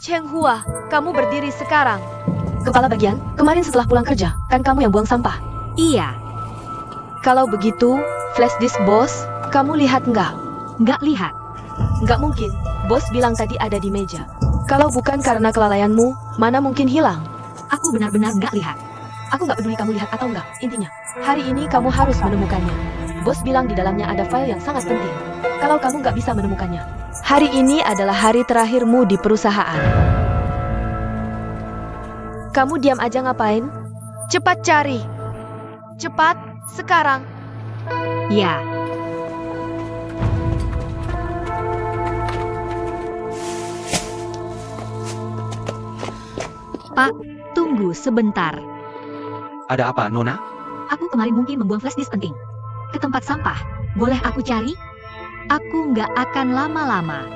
Cheng Hua, kamu berdiri sekarang. Kepala bagian, kemarin setelah pulang kerja, kan kamu yang buang sampah? Iya. Kalau begitu, flash disk bos, kamu lihat nggak? Nggak lihat. Nggak mungkin, bos bilang tadi ada di meja. Kalau bukan karena kelalaianmu, mana mungkin hilang? Aku benar-benar nggak lihat. Aku nggak peduli kamu lihat atau enggak, intinya. Hari ini kamu harus menemukannya. Bos bilang di dalamnya ada file yang sangat penting. Kalau kamu nggak bisa menemukannya, Hari ini adalah hari terakhirmu di perusahaan. Kamu diam aja ngapain? Cepat cari. Cepat, sekarang. Ya. Pak, tunggu sebentar. Ada apa, Nona? Aku kemarin mungkin membuang flash disk penting ke tempat sampah. Boleh aku cari? Aku nggak akan lama-lama.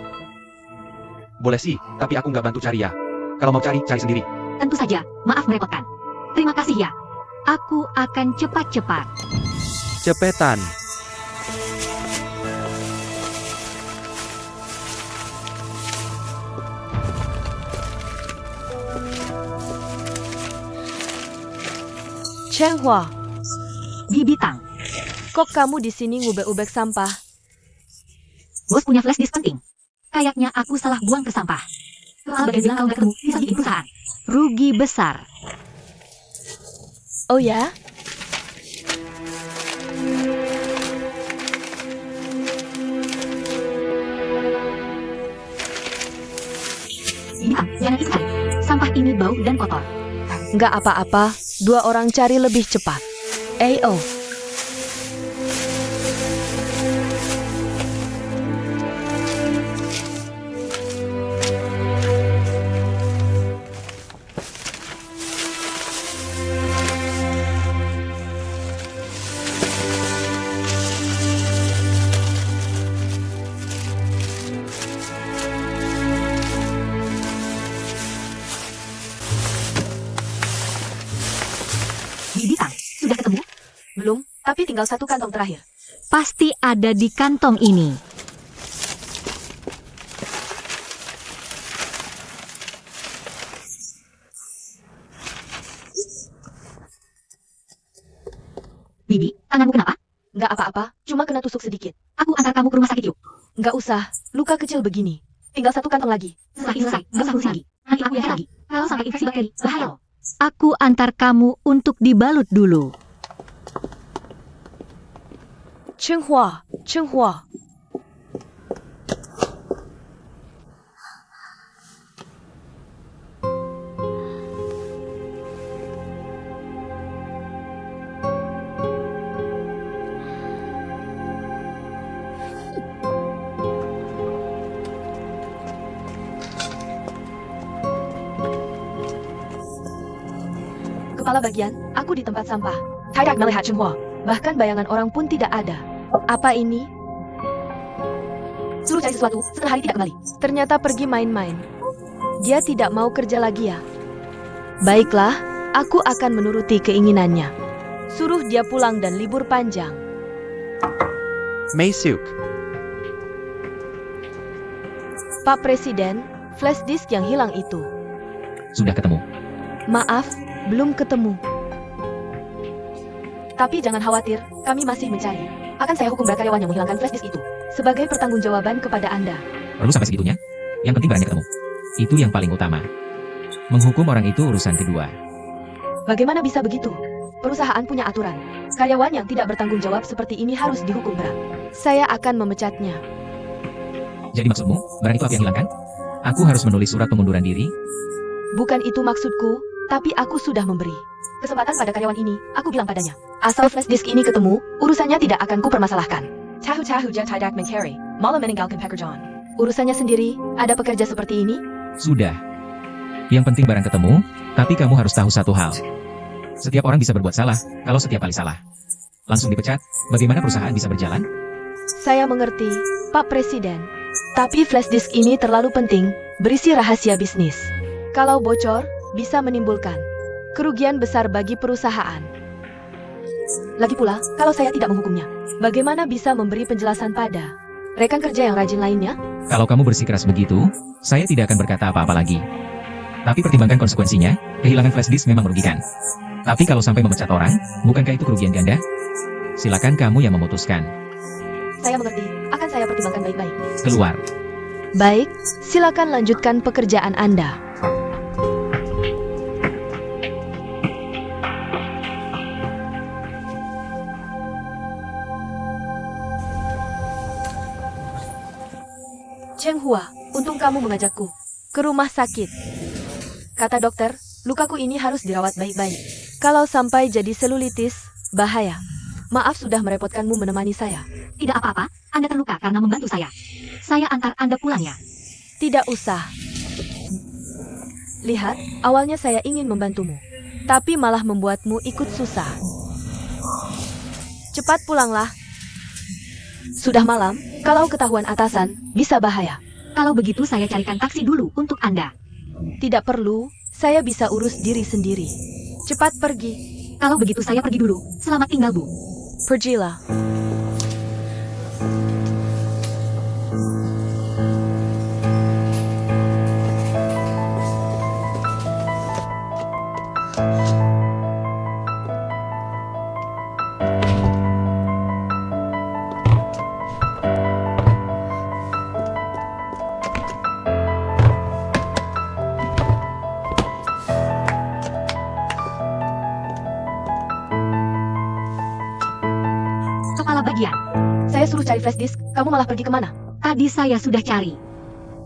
Boleh sih, tapi aku nggak bantu cari ya. Kalau mau cari, cari sendiri. Tentu saja, maaf merepotkan. Terima kasih ya. Aku akan cepat-cepat. Cepetan. Cheng Hua, Bibi Tang, kok kamu di sini ngubek-ubek sampah? bos punya flash disk penting. Kayaknya aku salah buang ke sampah. Kepala bagian bilang kalau nggak ketemu, bisa bikin perusahaan rugi besar. Oh ya? Bibi Tang, jangan itu kali. Sampah ini bau dan kotor. Nggak apa-apa, 2 orang cari lebih cepat. Oh. Bibi Tang, sudah ketemu? belum, tapi tinggal 1 kantong terakhir. Pasti ada di kantong ini. Bibi, tanganmu kenapa? Nggak apa-apa, cuma kena tusuk sedikit. Aku antar kamu ke rumah sakit yuk. Nggak usah, luka kecil begini. Tinggal 1 kantong lagi. Setelah ini selesai, nggak usah ngurusin lagi. Nanti aku yang lagi. Kalau sampai infeksi bakteri, bahaya loh. Aku antar kamu untuk dibalut dulu. Cheng Hua, Cheng Hua. Kepala bagian, aku di tempat sampah. Tidak melihat Cheng Hua. Bahkan bayangan orang pun tidak ada. Apa ini? Suruh cari sesuatu, setengah hari tidak kembali. Ternyata pergi main-main. Dia tidak mau kerja lagi ya? Baiklah, aku akan menuruti keinginannya. Suruh dia pulang dan libur panjang. Mei Suk. Pak Presiden, flash disk yang hilang itu. Sudah ketemu. Maaf, belum ketemu. Tapi jangan khawatir, kami masih mencari. Akan saya hukum berat karyawan yang menghilangkan flash disk itu. Sebagai pertanggungjawaban kepada Anda. Perlu sampai segitunya? Yang penting barangnya ketemu. Itu yang paling utama. Menghukum orang itu urusan kedua. Bagaimana bisa begitu? Perusahaan punya aturan. Karyawan yang tidak bertanggung jawab seperti ini harus dihukum berat. Saya akan memecatnya. Jadi maksudmu, barang itu aku yang hilangkan? Aku harus menulis surat pengunduran diri? Bukan itu maksudku, tapi aku sudah memberi kesempatan pada karyawan ini, aku bilang padanya. Asal flash disk ini ketemu, urusannya tidak akan kupermasalahkan. Tahu-tahu dia tidak mencari, malah meninggalkan pekerjaan. Urusannya sendiri, ada pekerja seperti ini? Sudah. Yang penting barang ketemu, tapi kamu harus tahu satu hal. Setiap orang bisa berbuat salah, kalau setiap kali salah langsung dipecat, bagaimana perusahaan bisa berjalan? Saya mengerti, Pak Presiden. Tapi flash disk ini terlalu penting, berisi rahasia bisnis. Kalau bocor, bisa menimbulkan kerugian besar bagi perusahaan. Lagi pula, kalau saya tidak menghukumnya, Bagaimana bisa memberi penjelasan pada Rekan kerja yang rajin lainnya? Kalau kamu bersikeras begitu, saya tidak akan berkata apa-apa lagi. Tapi pertimbangkan konsekuensinya, kehilangan flash disk memang merugikan. Tapi kalau sampai memecat orang, bukankah itu kerugian ganda? Silakan kamu yang memutuskan. Saya mengerti, akan saya pertimbangkan baik-baik. Keluar. Baik, silakan lanjutkan pekerjaan Anda. Cheng Hua, untung kamu mengajakku. Ke rumah sakit. Kata dokter, lukaku ini harus dirawat baik-baik. Kalau sampai jadi selulitis, bahaya. Maaf sudah merepotkanmu menemani saya. Tidak apa-apa, Anda terluka karena membantu saya. Saya antar Anda pulang ya. Tidak usah. Lihat, awalnya saya ingin membantumu. Tapi malah membuatmu ikut susah. Cepat pulanglah. Sudah malam, kalau ketahuan atasan, bisa bahaya. Kalau begitu saya carikan taksi dulu untuk Anda. Tidak perlu, saya bisa urus diri sendiri. Cepat pergi. Kalau begitu saya pergi dulu. Selamat tinggal, Bu. Pergilah. Kepala bagian. Saya suruh cari flash disk, kamu malah pergi kemana? Tadi saya sudah cari.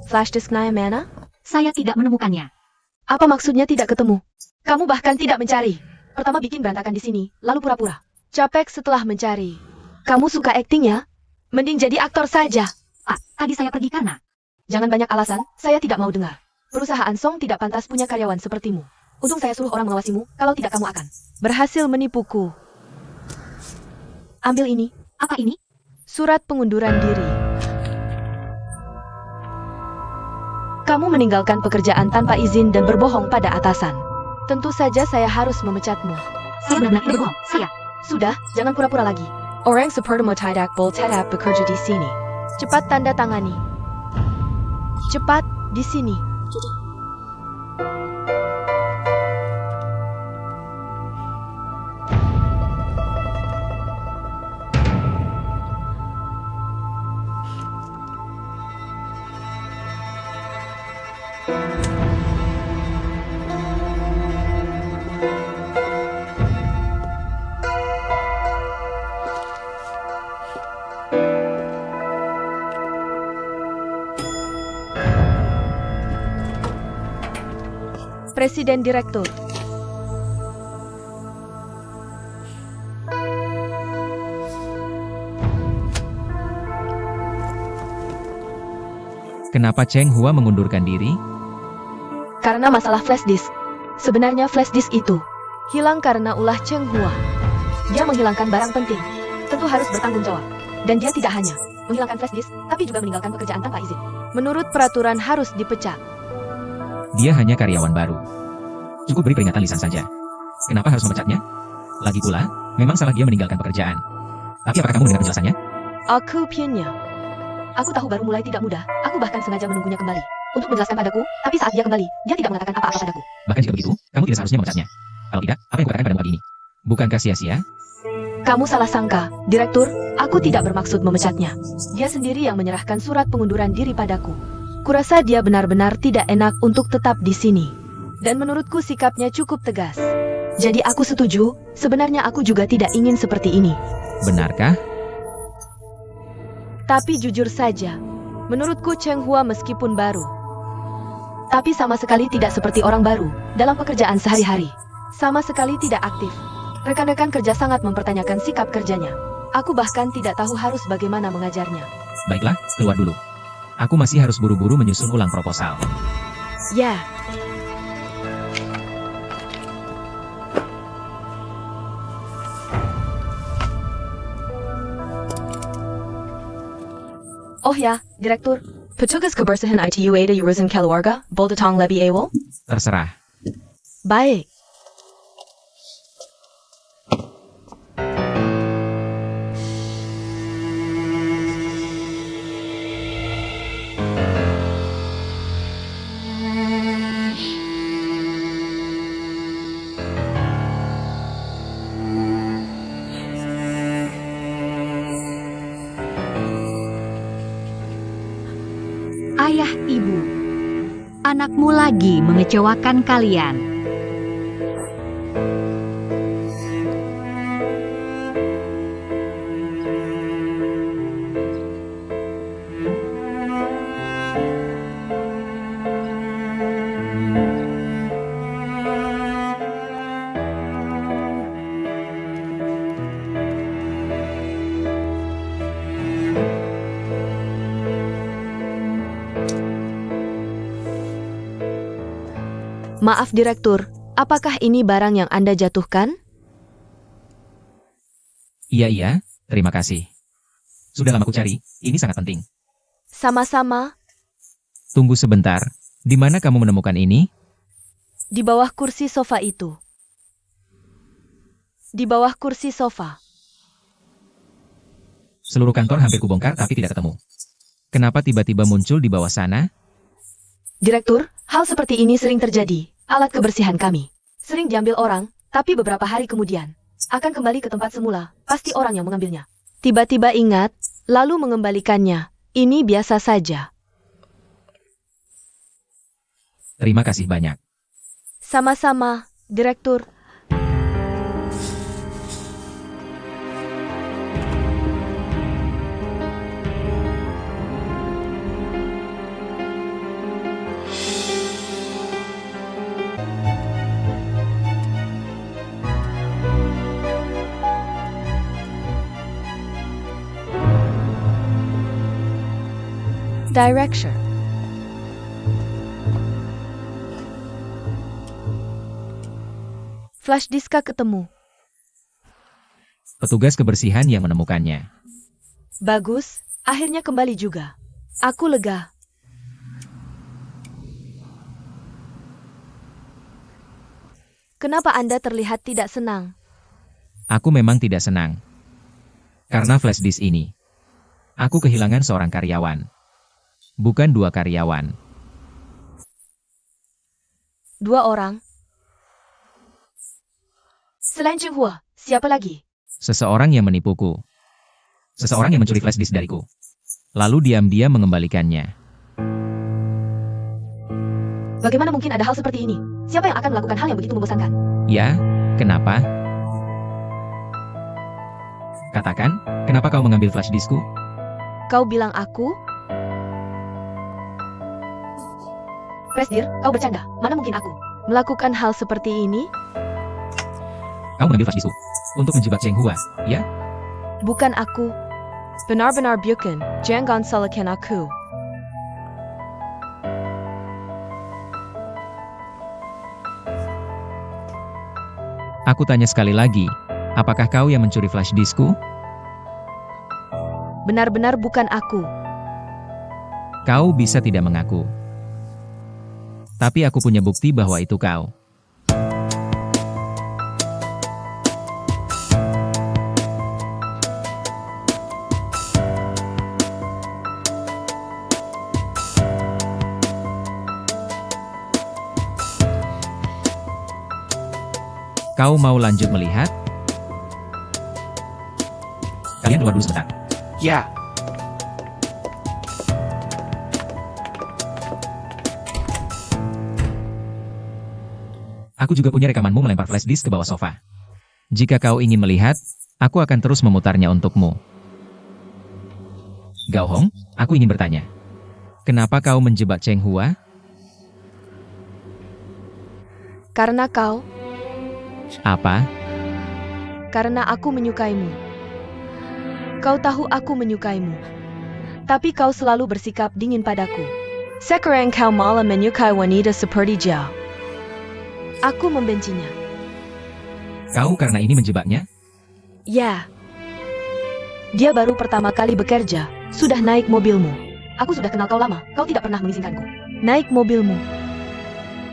Flash disk Naya mana? Saya tidak menemukannya. Apa maksudnya tidak ketemu? Kamu bahkan tidak mencari. Pertama bikin berantakan di sini, lalu pura-pura. Capek setelah mencari. Kamu suka akting ya? Mending jadi aktor saja. Pak, tadi saya pergi karena... Jangan banyak alasan, saya tidak mau dengar. Perusahaan Song tidak pantas punya karyawan sepertimu. Untung saya suruh orang mengawasimu, kalau tidak kamu akan. Berhasil menipuku. Ambil ini. Apa ini? Surat pengunduran diri. Kamu meninggalkan pekerjaan tanpa izin dan berbohong pada atasan. Tentu saja saya harus memecatmu. Saya benar-benar tidak berbohong. Saya... Sudah, jangan pura-pura lagi. Orang seperti mo tidak boleh tetap bekerja di sini. Cepat tanda tangani. Cepat, di sini. Presiden Direktur. Kenapa Cheng Hua mengundurkan diri? Karena masalah flash disk. Sebenarnya flash disk itu Hilang karena ulah Cheng Hua. dia menghilangkan barang penting. Tentu harus bertanggung jawab. Dan dia tidak hanya menghilangkan flash disk, tapi juga meninggalkan pekerjaan tanpa izin. Menurut peraturan harus dipecat. Dia hanya karyawan baru. Cukup beri peringatan lisan saja. Kenapa harus memecatnya? Lagi pula, memang salah dia meninggalkan pekerjaan. Tapi apakah kamu mendengar penjelasannya? Aku punya. Aku tahu baru mulai tidak mudah. Aku bahkan sengaja menunggunya kembali untuk menjelaskan padaku. Tapi saat dia kembali, dia tidak mengatakan apa-apa padaku. Bahkan jika begitu, kamu tidak seharusnya memecatnya. Kalau tidak, apa yang kukatakan padamu pagi ini? Bukankah sia-sia? Kamu salah sangka, Direktur. Aku tidak bermaksud memecatnya. Dia sendiri yang menyerahkan surat pengunduran diri padaku. Kurasa dia benar-benar tidak enak untuk tetap di sini. Dan menurutku sikapnya cukup tegas. Jadi aku setuju. Sebenarnya aku juga tidak ingin seperti ini. Benarkah? Tapi jujur saja, menurutku Cheng Hua meskipun baru, Tapi sama sekali tidak seperti orang baru dalam pekerjaan sehari-hari. sama sekali tidak aktif. Rekan-rekan kerja sangat mempertanyakan sikap kerjanya. Aku bahkan tidak tahu harus bagaimana mengajarnya. Baiklah, keluar dulu. Aku masih harus buru-buru menyusun ulang proposal. Ya, Oh ya, Direktur. Petugas kebersihan ITU ada urusan keluarga, boleh datang lebih awal? Terserah. baik. anakmu lagi mengecewakan kalian. Maaf Direktur, apakah ini barang yang Anda jatuhkan? Iya, terima kasih. Sudah lama ku cari, ini sangat penting. Sama-sama, Tunggu sebentar, di mana kamu menemukan ini? di bawah kursi sofa itu. Di bawah kursi sofa. Seluruh kantor hampir kubongkar tapi tidak ketemu. Kenapa tiba-tiba muncul di bawah sana? Direktur, hal seperti ini sering terjadi. Alat kebersihan kami sering diambil orang, tapi beberapa hari kemudian akan kembali ke tempat semula. Pasti orang yang mengambilnya. Tiba-tiba ingat, lalu mengembalikannya. Ini biasa saja. Terima kasih banyak. Sama-sama, Direktur. Direction. Flash disk ketemu. Petugas kebersihan yang menemukannya. Bagus, akhirnya kembali juga. Aku lega. Kenapa Anda terlihat tidak senang? Aku memang tidak senang. Karena flash disk ini. Aku kehilangan seorang karyawan. Bukan 2 karyawan. 2 orang. Selain Cheng Hua, siapa lagi? Seseorang yang menipuku. Seseorang yang mencuri flash disk dariku. Lalu diam-diam mengembalikannya. Bagaimana mungkin ada hal seperti ini? Siapa yang akan melakukan hal yang begitu membosankan? Ya, kenapa? Katakan, kenapa kau mengambil flash diskku? Kau bilang aku? Presdir, kau bercanda. Mana mungkin aku? Melakukan hal seperti ini? Kau mengambil flash diskku untuk menjebak Cheng Hua, ya? Bukan aku. Benar-benar bukan. Jangan salahkan aku. Aku tanya sekali lagi, apakah kau yang mencuri flash diskku? Benar-benar bukan aku. Kau bisa tidak mengaku. Tapi aku punya bukti bahwa itu kau. Kau mau lanjut melihat? Kalian keluar dulu sebentar. Ya, Aku juga punya rekamanmu melempar flash disk ke bawah sofa. Jika kau ingin melihat, aku akan terus memutarnya untukmu. Gao Hong, aku ingin bertanya. Kenapa kau menjebak Cheng Hua? Karena kau, Apa? karena aku menyukaimu. Kau tahu aku menyukaimu. Tapi kau selalu bersikap dingin padaku. Sekarang kau malah menyukai wanita seperti Zhao. Aku membencinya. Kau karena ini menjebaknya? Ya. Dia baru pertama kali bekerja, sudah naik mobilmu. Aku sudah kenal kau lama. Kau tidak pernah mengizinkanku. Naik mobilmu.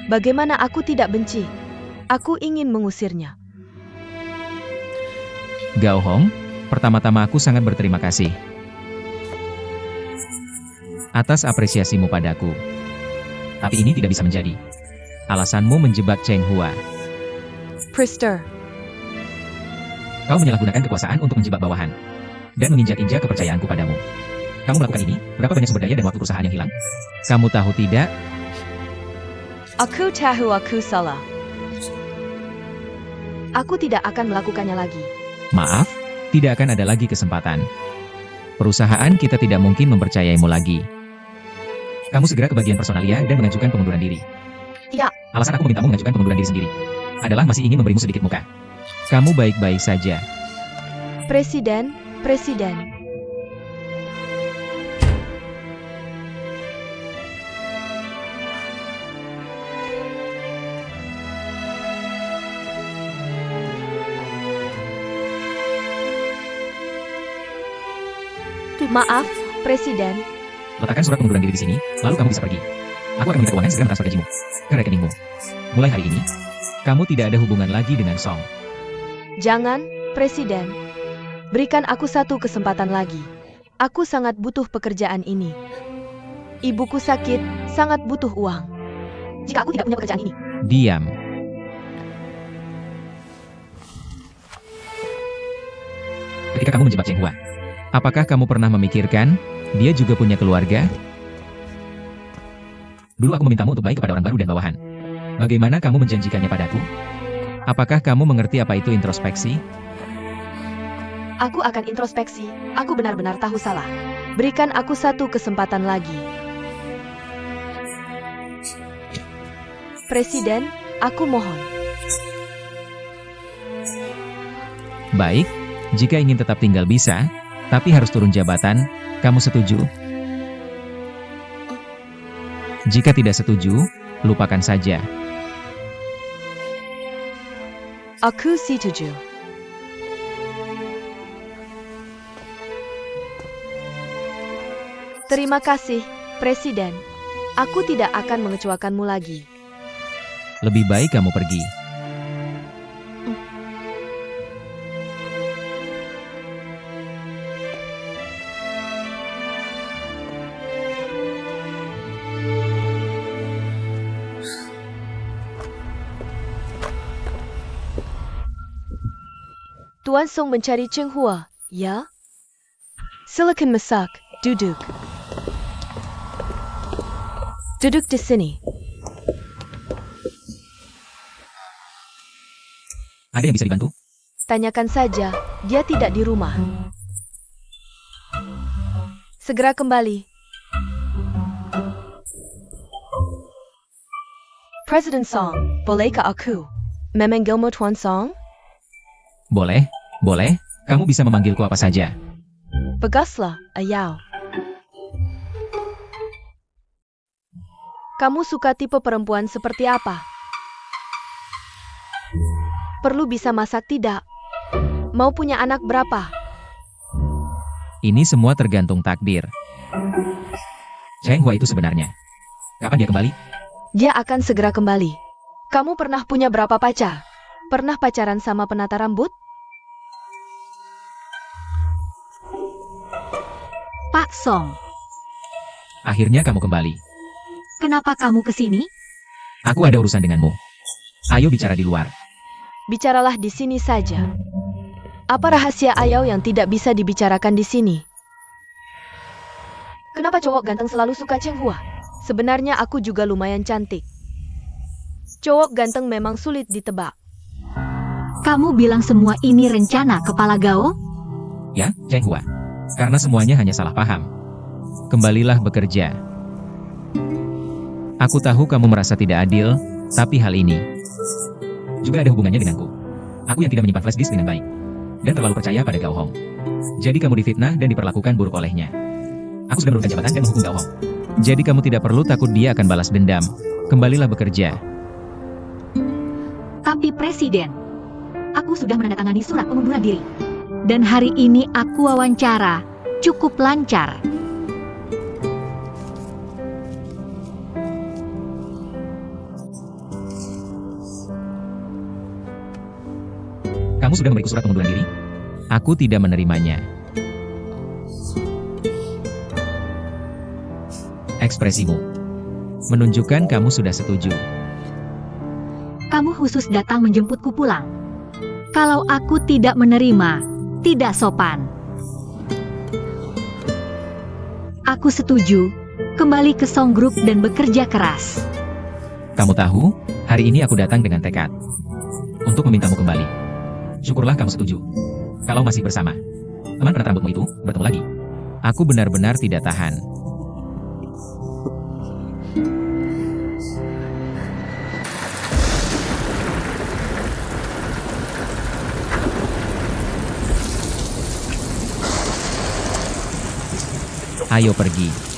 Bagaimana aku tidak benci? Aku ingin mengusirnya. Gao Hong, pertama-tama aku sangat berterima kasih atas apresiasimu padaku. Tapi ini tidak bisa menjadi alasanmu menjebak Cheng Hua. Priester, Kau menyalahgunakan kekuasaan untuk menjebak bawahan dan menginjak-injak kepercayaanku padamu. Kamu melakukan ini, berapa banyak sumber daya dan waktu perusahaan yang hilang? Kamu tahu tidak? Aku tahu aku salah. Aku tidak akan melakukannya lagi. Maaf, tidak akan ada lagi kesempatan. Perusahaan kita tidak mungkin mempercayaimu lagi. Kamu segera ke bagian personalia dan mengajukan pengunduran diri. Tidak. Alasan aku memintamu mengajukan pengunduran diri sendiri adalah masih ingin memberimu sedikit muka. Kamu baik-baik saja. Presiden. Maaf, Presiden. Letakkan surat pengunduran diri di sini, lalu kamu bisa pergi. Aku akan minta keuangan segera mentransfer gajimu ke rekeningmu. Mulai hari ini, kamu tidak ada hubungan lagi dengan Song. Jangan, Presiden. Berikan aku satu kesempatan lagi. Aku sangat butuh pekerjaan ini. Ibuku sakit, sangat butuh uang. Jika aku tidak punya pekerjaan ini, Diam. Ketika kamu menjebak Cheng Hua, apakah kamu pernah memikirkan dia juga punya keluarga? Dulu aku memintamu untuk baik kepada orang baru dan bawahan. Bagaimana kamu menjanjikannya padaku? Apakah kamu mengerti apa itu introspeksi? Aku akan introspeksi. Aku benar-benar tahu salah. Berikan aku satu kesempatan lagi. Presiden, aku mohon. Baik, jika ingin tetap tinggal bisa, tapi harus turun jabatan, kamu setuju? Jika tidak setuju, lupakan saja. Aku setuju. Terima kasih, Presiden. Aku tidak akan mengecewakanmu lagi. Lebih baik kamu pergi. Tuan Song mencari Cheng Hua, ya? Silakan masak, duduk. Duduk di sini. Ada yang bisa dibantu? Tanyakan saja, dia tidak di rumah. Segera kembali. Presiden Song, bolehkah aku memanggilmu Tuan Song? Boleh, boleh. Kamu bisa memanggilku apa saja. Baguslah, Ayau. Kamu suka tipe perempuan seperti apa? Perlu bisa masak tidak? Mau punya anak berapa? Ini semua tergantung takdir. Cheng Hua itu sebenarnya. Kapan dia kembali? Dia akan segera kembali. Kamu pernah punya berapa pacar? Pernah pacaran sama penata rambut? Pak Song, Akhirnya kamu kembali. kenapa kamu ke sini? Aku ada urusan denganmu. Ayo bicara di luar. Bicaralah di sini saja. Apa rahasia Ayau yang tidak bisa dibicarakan di sini? Kenapa cowok ganteng selalu suka Cheng Hua? Sebenarnya aku juga lumayan cantik. Cowok ganteng memang sulit ditebak. Kamu bilang semua ini rencana kepala Gao? Ya, Cheng Hua. Karena semuanya hanya salah paham. Kembalilah bekerja. Aku tahu kamu merasa tidak adil, tapi hal ini juga ada hubungannya denganku. Aku yang tidak menyimpan flash disk dengan baik dan terlalu percaya pada Gao Hong. Jadi kamu difitnah dan diperlakukan buruk olehnya. Aku sudah menurunkan jabatan dan menghukum Gao Hong. Jadi kamu tidak perlu takut dia akan balas dendam. Kembalilah bekerja. Tapi Presiden, aku sudah menandatangani surat pengunduran diri. Dan hari ini aku wawancara, cukup lancar. Kamu sudah memberiku surat pengunduran diri? Aku tidak menerimanya. Ekspresimu menunjukkan kamu sudah setuju. Kamu khusus datang menjemputku pulang. Kalau aku tidak menerima, tidak sopan. Aku setuju, kembali ke Song Group dan bekerja keras. Kamu tahu, hari ini aku datang dengan tekad untuk memintamu kembali. Syukurlah kamu setuju. Kalau masih bersama teman penat rambutmu itu, bertemu lagi. Aku benar-benar tidak tahan. Ayo pergi.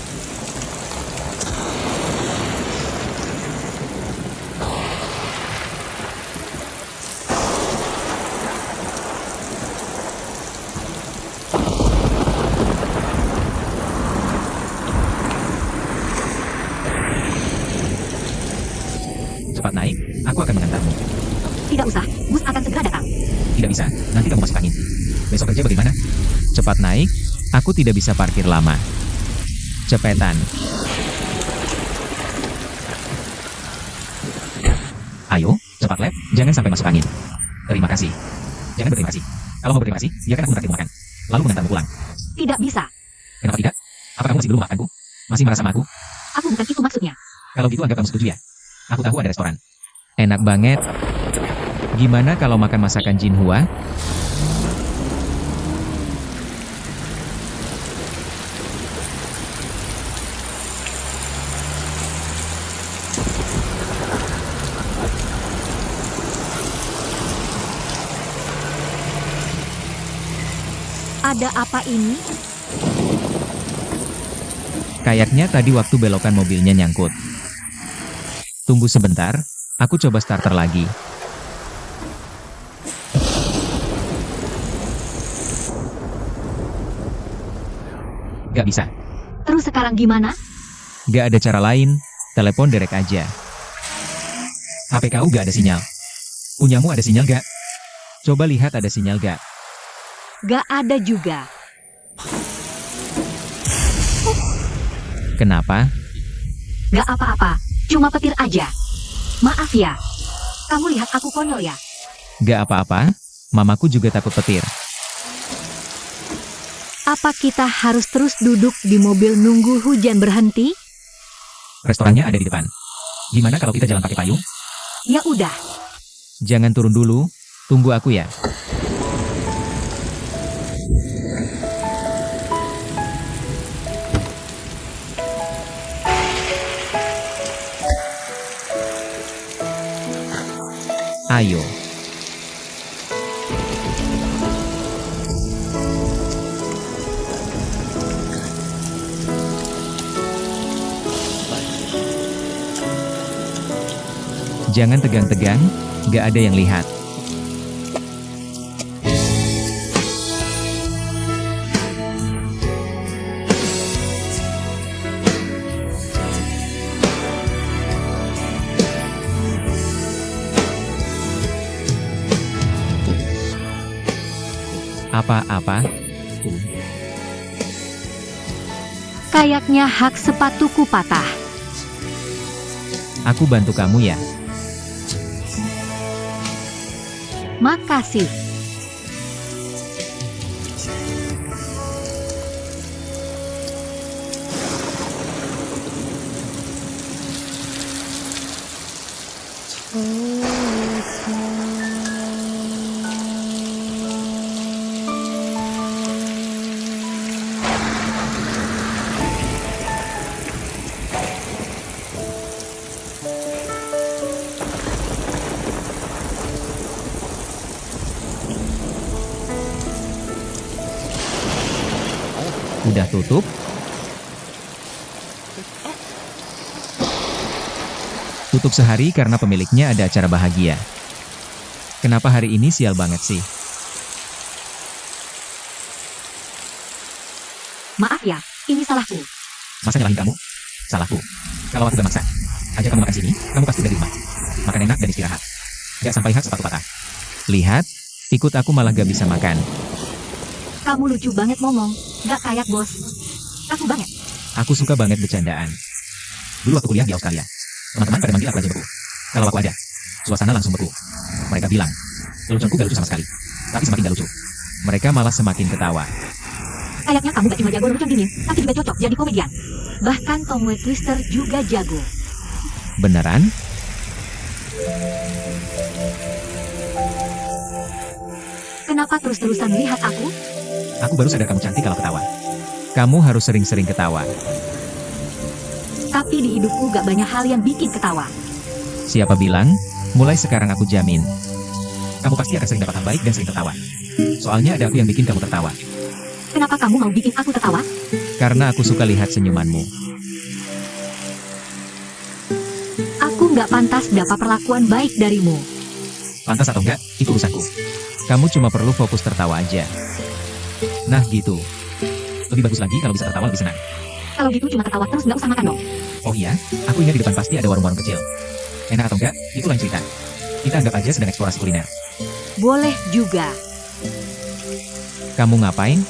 Cepat naik, aku akan mengantarmu. Tidak usah, bus akan segera datang. Tidak bisa, nanti kamu masuk angin. Besok kerja bagaimana? Cepat naik, aku tidak bisa parkir lama. Cepetan. Ayo, cepat lab, jangan sampai masuk angin. Terima kasih. Jangan berterima kasih. Kalau mau berterima kasih, biarkan aku menraktirmu makan. Lalu mengantarmu pulang. Tidak bisa. Kenapa tidak? Apa kamu masih belum memaafkanku? Masih marah sama aku? Aku bukan itu maksudnya. Kalau gitu anggap kamu setuju ya. Aku tahu ada restoran. Enak banget. Gimana kalau makan masakan Jinhua? Ada apa ini? Kayaknya tadi waktu belokan mobilnya nyangkut. Tunggu sebentar, aku coba starter lagi. Gak bisa. Terus sekarang gimana? Gak ada cara lain, telepon Derek aja. HP kau gak ada sinyal. Punyamu ada sinyal gak? Coba lihat ada sinyal gak? Gak ada juga. Kenapa? Gak apa-apa, cuma petir aja. Maaf ya. Kamu lihat aku konyol ya? Gak apa-apa, mamaku juga takut petir. Apa kita harus terus duduk di mobil nunggu hujan berhenti? Restorannya ada di depan. Gimana kalau kita jalan pakai payung? Ya udah. Jangan turun dulu, tunggu aku ya. Ayo. Jangan tegang-tegang, gak ada yang lihat. Apa-apa? Kayaknya hak sepatuku patah. Aku bantu kamu ya. Makasih. Udah tutup? Tutup sehari karena pemiliknya ada acara bahagia. Kenapa hari ini sial banget sih? Maaf ya, ini salahku. Masa nyalahin kamu? Salahku. Kalau aku gak maksa, ajak kamu makan sini, kamu pasti dari rumah. Makan enak dan istirahat. Gak sampai hak sepatu patah. Lihat, ikut aku malah gak bisa makan. Kamu lucu banget ngomong. Gak kayak bos. Aku banget. Aku suka banget bercandaan. Dulu waktu kuliah di Australia, teman-teman pada manggil aku Raja Beku. Kalau aku ada, suasana langsung beku. Mereka bilang, leluconku gak lucu sama sekali. Tapi semakin gak lucu, mereka malah semakin ketawa. Kayaknya kamu gak cuma jago lelucon dingin, tapi juga cocok jadi komedian. Bahkan Tom Twister juga jago. Beneran? Kenapa terus-terusan melihat aku? Aku baru sadar kamu cantik kalau ketawa. Kamu harus sering-sering ketawa. Tapi di hidupku gak banyak hal yang bikin ketawa. Siapa bilang? Mulai sekarang aku jamin. Kamu pasti akan sering dapat hal baik dan sering tertawa. Soalnya ada aku yang bikin kamu tertawa. Kenapa kamu mau bikin aku tertawa? Karena aku suka lihat senyumanmu. Aku gak pantas dapat perlakuan baik darimu. Pantas atau enggak, itu urusanku. Kamu cuma perlu fokus tertawa aja. Nah gitu. Lebih bagus lagi kalau bisa tertawa lebih senang. Kalau gitu cuma tertawa terus gak usah makan dong. Oh iya, aku ingat di depan pasti ada warung-warung kecil. Enak atau enggak, itu lain cerita. Kita anggap aja sedang eksplorasi kuliner. Boleh juga. Kamu ngapain?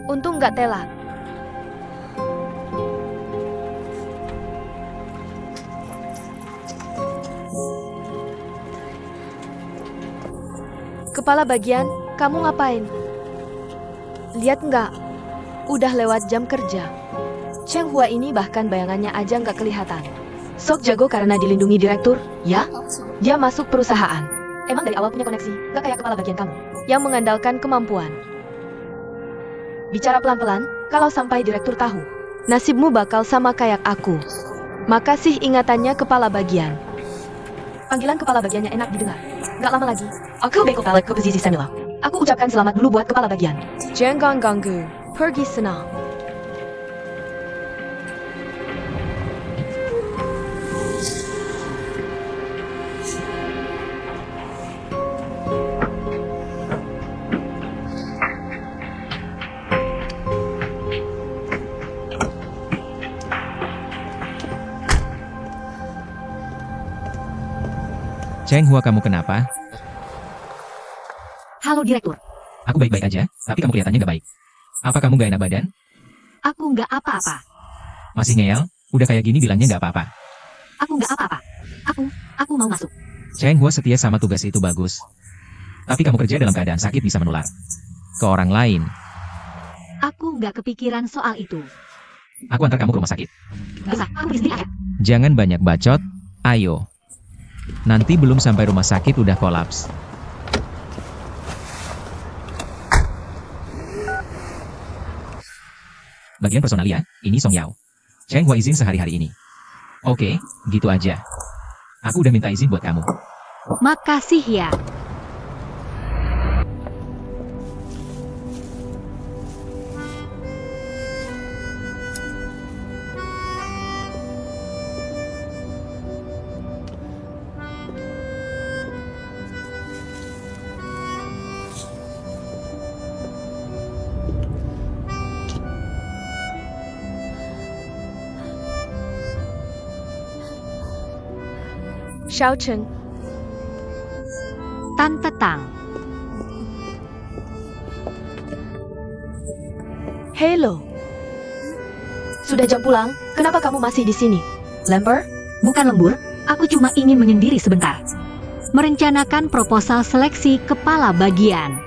Untung nggak telat. Kepala bagian, kamu ngapain? Lihat nggak? Udah lewat jam kerja. Cheng Hua ini bahkan bayangannya aja nggak kelihatan. Sok jago karena dilindungi direktur, ya? Dia masuk perusahaan. Emang dari awal punya koneksi, gak kayak kepala bagian kamu. Yang mengandalkan kemampuan. Bicara pelan-pelan, kalau sampai direktur tahu. Nasibmu bakal sama kayak aku. Makasih ingatannya kepala bagian. Panggilan kepala bagiannya enak didengar. Gak lama lagi, aku beko balik ke posisi semula. Aku ucapkan selamat dulu buat kepala bagian. Jangan ganggu, pergi sana. Cheng Hua, kamu kenapa? Halo direktur, Aku baik-baik aja, tapi kamu kelihatannya gak baik. Apa kamu gak enak badan? aku nggak apa-apa. Masih ngeyel? Udah kayak gini bilangnya gak apa-apa. Aku nggak apa-apa. Aku mau masuk. Cheng Hua setia sama tugas itu bagus. Tapi kamu kerja dalam keadaan sakit bisa menular ke orang lain. Aku nggak kepikiran soal itu. Aku antar kamu ke rumah sakit. Gak usah, aku pergi sendiri aja. Jangan banyak bacot, ayo. Nanti belum sampai rumah sakit udah kolaps. Bagian personalia, ini Song Yao. Cheng Hua izin sehari-hari ini. Oke, gitu aja. Aku udah minta izin buat kamu. Makasih ya. Xiao Cheng, Tante Tang. hello. Sudah jam pulang, kenapa kamu masih di sini? Lemper? Bukan lembur, aku cuma ingin menyendiri sebentar. Merencanakan proposal seleksi kepala bagian.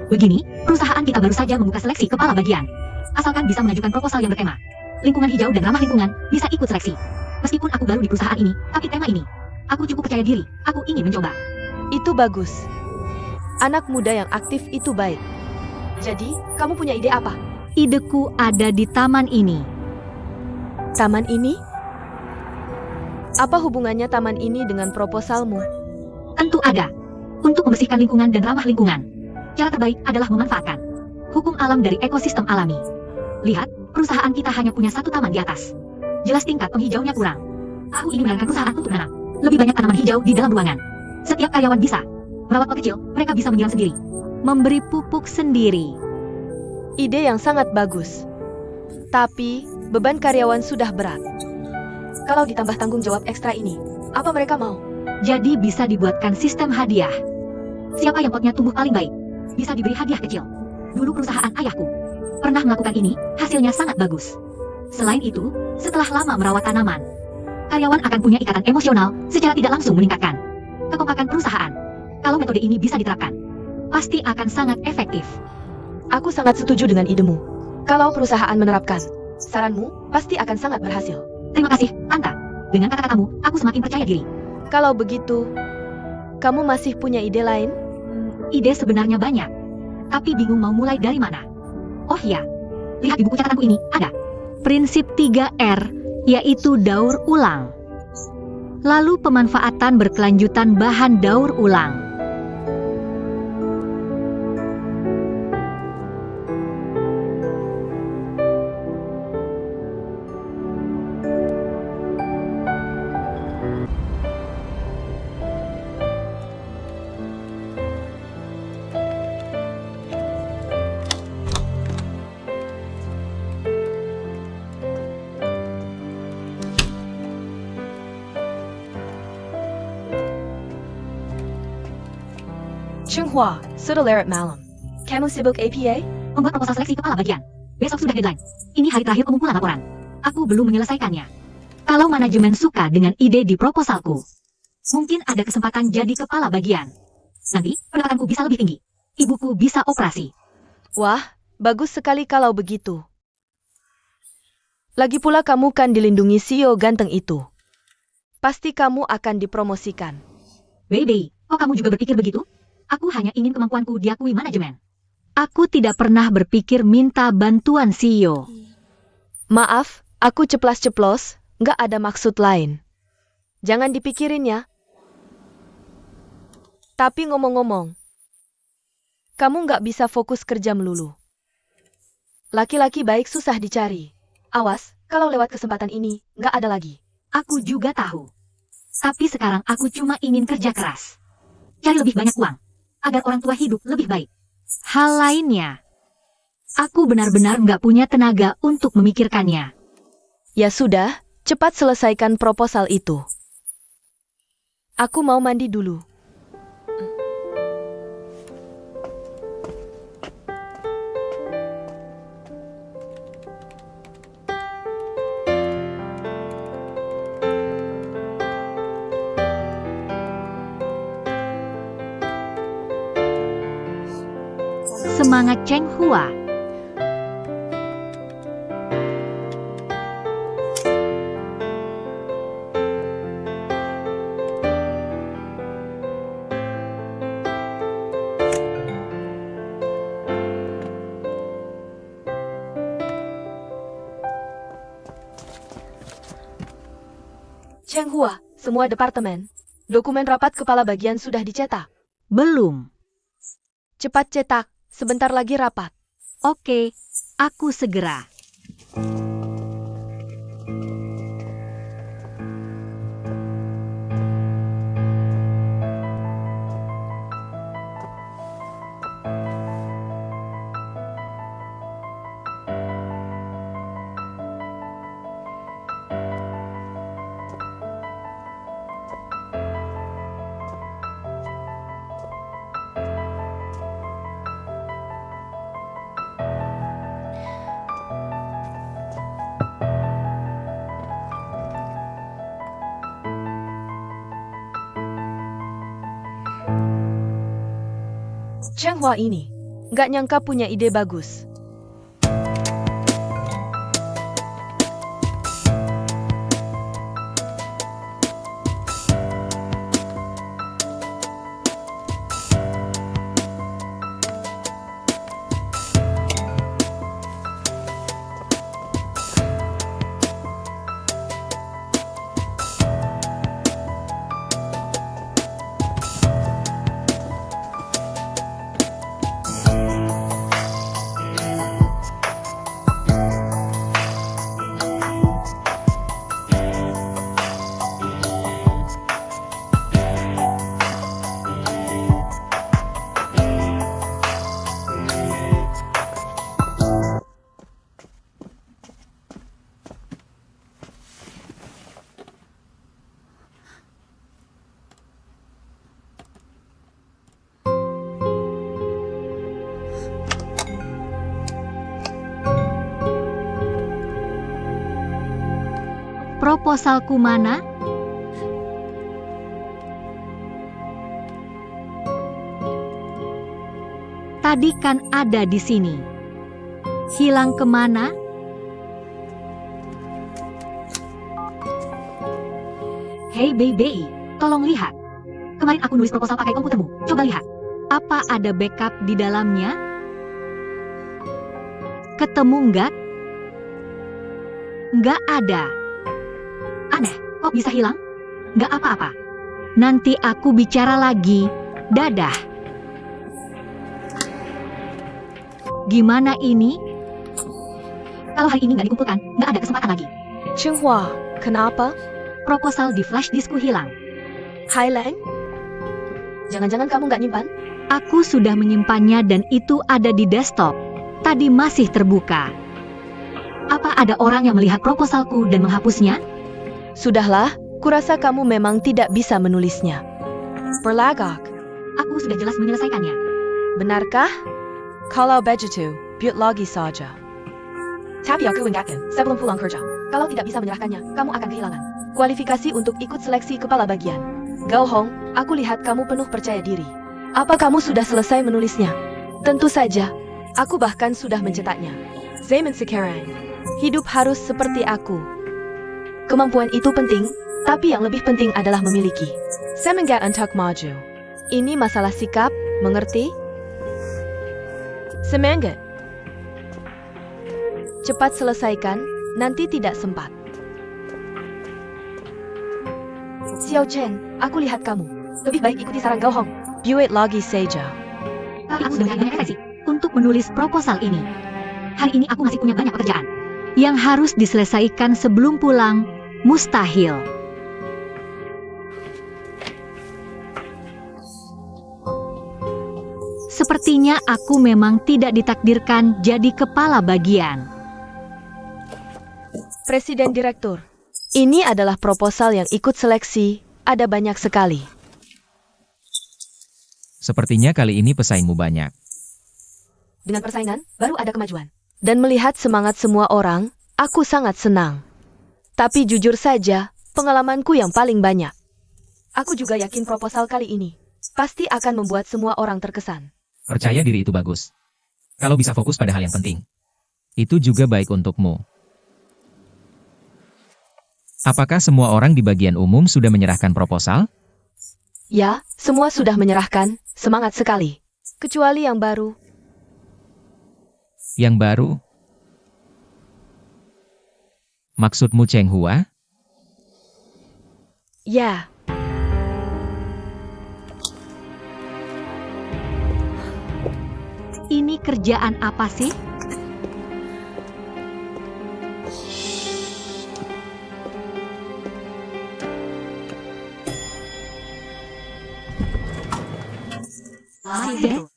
Begini, perusahaan kita baru saja membuka seleksi kepala bagian. Asalkan bisa mengajukan proposal yang bertema lingkungan hijau dan ramah lingkungan, bisa ikut seleksi. Meskipun aku baru di perusahaan ini, tapi tema ini, aku cukup percaya diri, aku ingin mencoba. Itu bagus. Anak muda yang aktif itu baik. Jadi, kamu punya ide apa? Ideku ada di taman ini. Taman ini? Apa hubungannya taman ini dengan proposalmu? Tentu ada. Untuk membersihkan lingkungan dan ramah lingkungan. Cara terbaik adalah memanfaatkan hukum alam dari ekosistem alami. Lihat, perusahaan kita hanya punya satu taman di atas. Jelas tingkat penghijaunya kurang. Aku ingin menyarankan perusahaan untuk menanam lebih banyak tanaman hijau di dalam ruangan. Setiap karyawan bisa merawat pot kecil, mereka bisa menyiram sendiri. Memberi pupuk sendiri. Ide yang sangat bagus. Tapi, beban karyawan sudah berat. Kalau ditambah tanggung jawab ekstra ini, apa mereka mau? Jadi bisa dibuatkan sistem hadiah. Siapa yang potnya tumbuh paling baik, bisa diberi hadiah kecil. Dulu perusahaan ayahku pernah melakukan ini, hasilnya sangat bagus. Selain itu, setelah lama merawat tanaman, karyawan akan punya ikatan emosional secara tidak langsung meningkatkan kekompakan perusahaan. Kalau metode ini bisa diterapkan, pasti akan sangat efektif. Aku sangat setuju dengan idemu. Kalau perusahaan menerapkan saranmu, pasti akan sangat berhasil. Terima kasih, Anta. Dengan kata-katamu, aku semakin percaya diri. Kalau begitu, kamu masih punya ide lain? Ide sebenarnya banyak, tapi bingung mau mulai dari mana. Oh ya, lihat di buku catatanku ini, ada prinsip 3R, yaitu daur ulang. Lalu pemanfaatan berkelanjutan bahan daur ulang. Chenghua, sudah larut malam. Kamu sibuk APA? Membuat proposal seleksi kepala bagian. Besok sudah deadline. Ini hari terakhir pengumpulan laporan. Aku belum menyelesaikannya. Kalau manajemen suka dengan ide di proposalku, mungkin ada kesempatan jadi kepala bagian. Nanti, pendapatanku bisa lebih tinggi. Ibuku bisa operasi. Wah, bagus sekali kalau begitu. Lagi pula kamu kan dilindungi CEO ganteng itu. Pasti kamu akan dipromosikan. Baby, kok kamu juga berpikir begitu? Aku hanya ingin kemampuanku diakui manajemen. Aku tidak pernah berpikir minta bantuan CEO. Maaf, aku ceplas-ceplos, nggak ada maksud lain. Jangan dipikirin ya. Tapi ngomong-ngomong, kamu nggak bisa fokus kerja melulu. Laki-laki baik susah dicari. Awas, kalau lewat kesempatan ini, nggak ada lagi. Aku juga tahu. Tapi sekarang aku cuma ingin kerja keras. Cari lebih banyak uang, agar orang tua hidup lebih baik. Hal lainnya, aku benar-benar nggak punya tenaga untuk memikirkannya. Ya sudah, cepat selesaikan proposal itu. Aku mau mandi dulu. Semangat Cheng Hua. Chenghua, semua departemen. Dokumen rapat kepala bagian sudah dicetak. Belum. Cepat cetak, sebentar lagi rapat. Oke, aku segera. Chenghua ini, nggak nyangka punya ide bagus. Proposalku mana? Tadi kan ada di sini. Hilang kemana? Hei baby, tolong lihat. Kemarin aku nulis proposal pakai komputermu. Coba lihat. Apa ada backup di dalamnya? Ketemu nggak? Nggak ada. Aneh, kok bisa hilang? Nggak apa-apa. Nanti aku bicara lagi. Dadah. Gimana ini? Kalau hari ini nggak dikumpulkan, nggak ada kesempatan lagi. Chenghua, kenapa? Proposal di flash diskku hilang. Hailang? Jangan-jangan kamu nggak nyimpan? Aku sudah menyimpannya dan itu ada di desktop. Tadi masih terbuka. Apa ada orang yang melihat proposalku dan menghapusnya? Sudahlah, kurasa kamu memang tidak bisa menulisnya. Berlagak, Aku sudah jelas menyelesaikannya. benarkah? Kalau begitu, buat lagi saja. Tapi aku ingatkan, sebelum pulang kerja, kalau tidak bisa menyerahkannya, kamu akan kehilangan. Kualifikasi untuk ikut seleksi kepala bagian. Gao Hong, aku lihat kamu penuh percaya diri. Apa kamu sudah selesai menulisnya? Tentu saja. Aku bahkan sudah mencetaknya. Zaman sekarang, hidup harus seperti aku. Kemampuan itu penting, tapi yang lebih penting adalah memiliki. Semangat untuk maju. Ini masalah sikap, mengerti? Semangat. Cepat selesaikan, nanti tidak sempat. Xiao Chen, aku lihat kamu. Lebih baik ikuti saran Gao Hong. Buat lagi saja. Tapi aku sudah banyak refleksi untuk menulis proposal ini. Hari ini aku masih punya banyak pekerjaan. Yang harus diselesaikan sebelum pulang, mustahil. Sepertinya aku memang tidak ditakdirkan jadi kepala bagian. Presiden Direktur, ini adalah proposal yang ikut seleksi, ada banyak sekali. Sepertinya kali ini pesaingmu banyak. Dengan persaingan, baru ada kemajuan. Dan melihat semangat semua orang, aku sangat senang. Tapi jujur saja, pengalamanku yang paling banyak. Aku juga yakin proposal kali ini pasti akan membuat semua orang terkesan. Percaya diri itu bagus. Kalau bisa fokus pada hal yang penting. Itu juga baik untukmu. Apakah semua orang di bagian umum sudah menyerahkan proposal? Ya, semua sudah menyerahkan, semangat sekali. Kecuali yang baru. Yang baru? Maksudmu Cheng Hua? Ya, Ini kerjaan apa sih?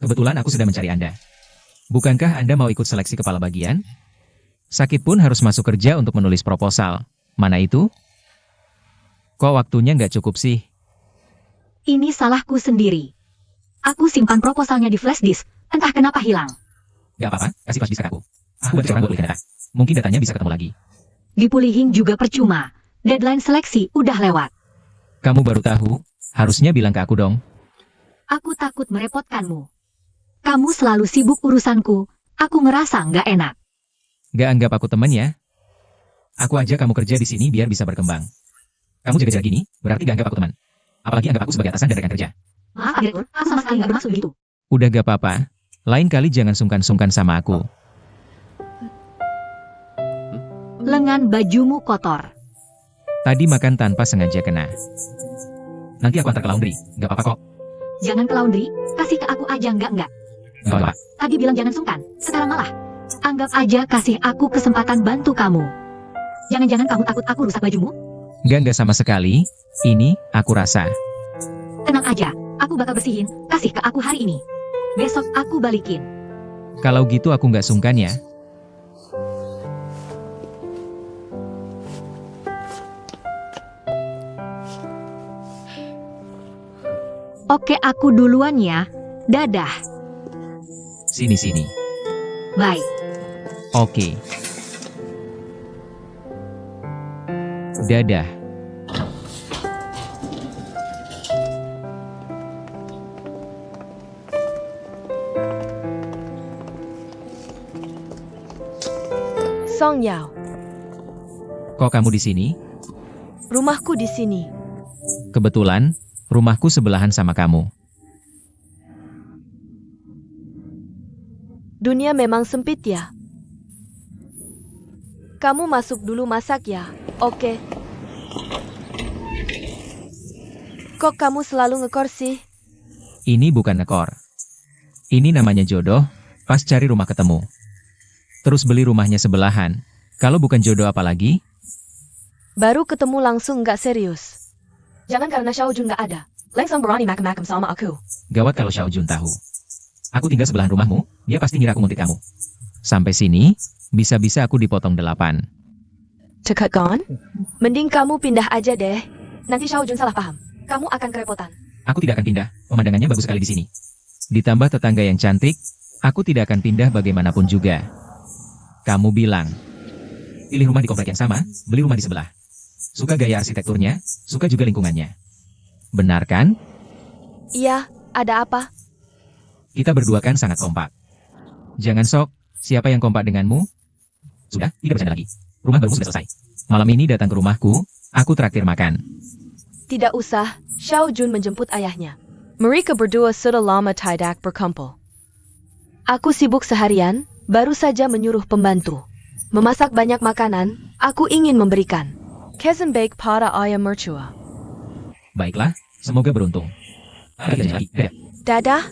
Kebetulan aku sedang mencari Anda. Bukankah Anda mau ikut seleksi kepala bagian? Sakit pun harus masuk kerja untuk menulis proposal. Mana itu? Kok waktunya nggak cukup sih? Ini salahku sendiri. Aku simpan proposalnya di flash disk, entah kenapa hilang. Gak apa-apa, kasih flash disk ke aku. Aku bantu orang buat pulihkan data. Mungkin datanya bisa ketemu lagi. Dipulihin juga percuma. Deadline seleksi udah lewat. Kamu baru tahu? Harusnya bilang ke aku dong. Aku takut merepotkanmu. Kamu selalu sibuk urusanku. Aku ngerasa nggak enak. Gak anggap aku teman ya? Aku aja kamu kerja di sini biar bisa berkembang. Kamu jaga-jaga gini, berarti gak anggap aku teman. Apalagi anggap aku sebagai atasan dan rekan kerja. Maaf, Pak Direktur. Aku sama sekali nggak bermaksud begitu. Udah gak apa-apa. Lain kali jangan sungkan-sungkan sama aku. Lengan bajumu kotor. Tadi makan tanpa sengaja kena. Nanti aku antar ke laundry. Gak apa-apa kok. Jangan ke laundry, kasih ke aku aja nggak. Gak apa-apa. Tadi bilang jangan sungkan, sekarang malah. Anggap aja kasih aku kesempatan bantu kamu. Jangan-jangan kamu takut aku rusak bajumu? Gak sama sekali. Ini, aku rasa. Tenang aja, aku bakal bersihin, kasih ke aku hari ini. Besok aku balikin. Kalau gitu aku gak sungkan ya. Oke, aku duluan ya. Dadah. Sini-sini. Bye. Oke. Dadah. Song Yao, Kok kamu di sini? rumahku di sini. Kebetulan, rumahku sebelahan sama kamu. Dunia memang sempit ya. Kamu masuk dulu masak ya, oke. Kok kamu selalu ngekor sih? Ini bukan ngekor. Ini namanya jodoh, pas cari rumah ketemu. Terus beli rumahnya sebelahan. Kalau bukan jodoh apalagi? Baru ketemu langsung nggak serius. Jangan karena Xiao Jun nggak ada. Langsung berani macam-macam sama aku. Gawat kalau Xiao Jun tahu. Aku tinggal sebelahan rumahmu, dia pasti ngira aku nguntit kamu. Sampai sini, bisa-bisa aku dipotong 8. Cekat gone? Mending kamu pindah aja deh. Nanti Xiao Jun salah paham. Kamu akan kerepotan. Aku tidak akan pindah, pemandangannya bagus sekali di sini. Ditambah tetangga yang cantik, aku tidak akan pindah bagaimanapun juga. Kamu bilang, pilih rumah di komplek yang sama, beli rumah di sebelah. Suka gaya arsitekturnya, suka juga lingkungannya. Benar kan? Iya, ada apa? Kita berdua kan sangat kompak. Jangan sok, siapa yang kompak denganmu? Sudah, tidak bercanda lagi. Rumah baru sudah selesai. Malam ini datang ke rumahku, aku traktir makan. Tidak usah, Xiao Jun menjemput ayahnya. Mereka berdua sudah lama tidak berkumpul. Aku sibuk seharian, baru saja menyuruh pembantu. Memasak banyak makanan, aku ingin memberikan. Kezen bake pada ayam mertua. Baiklah, semoga beruntung. Ada kerjanya lagi, dadah. Dadah.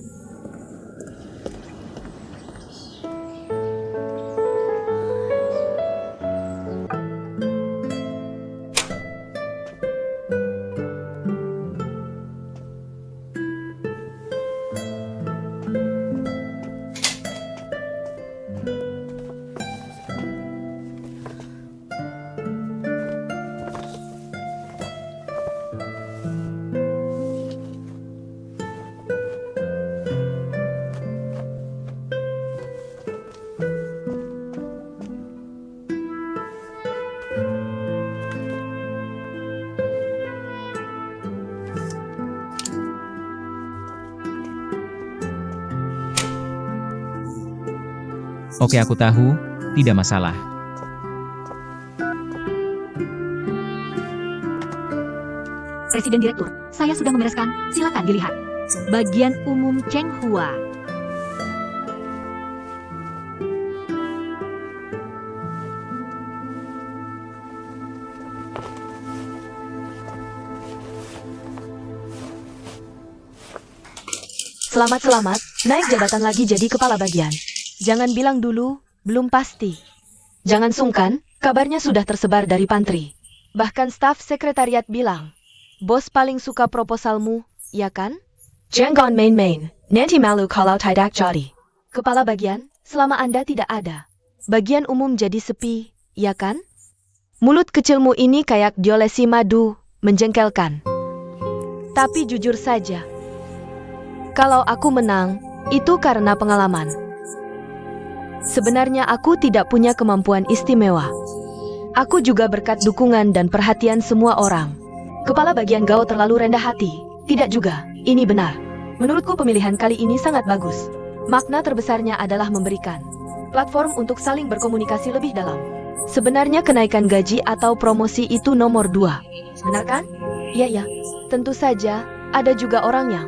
Oke, aku tahu, tidak masalah. Presiden Direktur, saya sudah membereskan, silakan dilihat. Bagian umum Cheng Hua. Selamat, naik jabatan lagi jadi kepala bagian. Jangan bilang dulu, belum pasti. Jangan sungkan, kabarnya sudah tersebar dari pantry. Bahkan staf sekretariat bilang, bos paling suka proposalmu, ya kan? Jangan main-main. Nanti malu kalau tidak jadi. Kepala bagian, selama Anda tidak ada. Bagian umum jadi sepi, ya kan? Mulut kecilmu ini kayak diolesi madu, menjengkelkan. Tapi jujur saja, kalau aku menang, itu karena pengalaman. Sebenarnya aku tidak punya kemampuan istimewa. Aku juga berkat dukungan dan perhatian semua orang. Kepala bagian Gao terlalu rendah hati. Tidak juga, ini benar. Menurutku pemilihan kali ini sangat bagus. Makna terbesarnya adalah memberikan platform untuk saling berkomunikasi lebih dalam. Sebenarnya kenaikan gaji atau promosi itu nomor 2. Benar kan? Iya, tentu saja, ada juga orang yang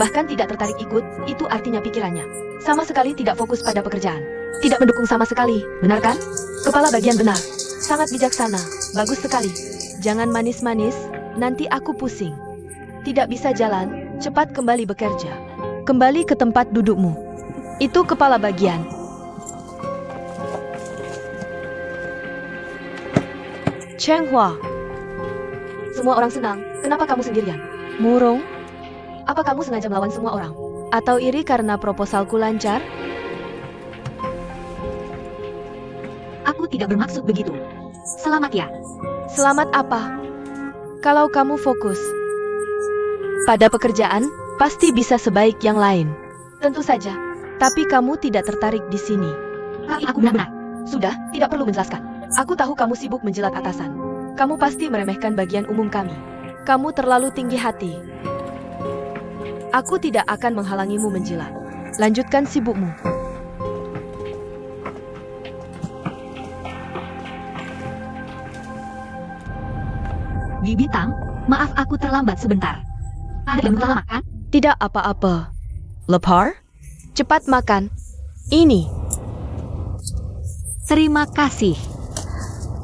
bahkan tidak tertarik ikut, itu artinya pikirannya sama sekali tidak fokus pada pekerjaan. Tidak mendukung sama sekali, benar kan? Kepala bagian benar. Sangat bijaksana, bagus sekali. Jangan manis-manis, nanti aku pusing. Tidak bisa jalan, cepat kembali bekerja. Kembali ke tempat dudukmu. Itu kepala bagian. Cheng Hua. Semua orang senang, kenapa kamu sendirian? Murung? Apa kamu sengaja melawan semua orang? Atau iri karena proposalku lancar? Aku tidak bermaksud begitu. Selamat ya. Selamat apa? Kalau kamu fokus pada pekerjaan, pasti bisa sebaik yang lain. Tentu saja. Tapi kamu tidak tertarik di sini. Tapi aku benar-benar. Sudah, tidak perlu menjelaskan. Aku tahu kamu sibuk menjilat atasan. Kamu pasti meremehkan bagian umum kami. Kamu terlalu tinggi hati. Aku tidak akan menghalangimu menjilat. Lanjutkan sibukmu. Di Bintang, maaf aku terlambat sebentar. Ada yang telah makan? Tidak apa-apa. Lapar? Cepat makan. Ini. Terima kasih.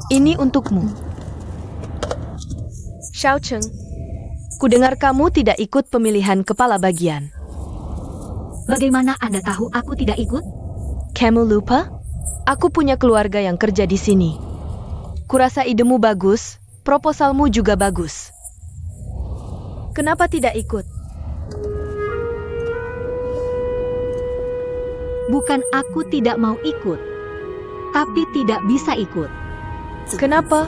Ini untukmu. Xiao Cheng, kudengar kamu tidak ikut pemilihan kepala bagian. Bagaimana Anda tahu aku tidak ikut? Kamu lupa? Aku punya keluarga yang kerja di sini. Kurasa idemu bagus, proposalmu juga bagus. Kenapa tidak ikut? Bukan aku tidak mau ikut, tapi tidak bisa ikut. Kenapa?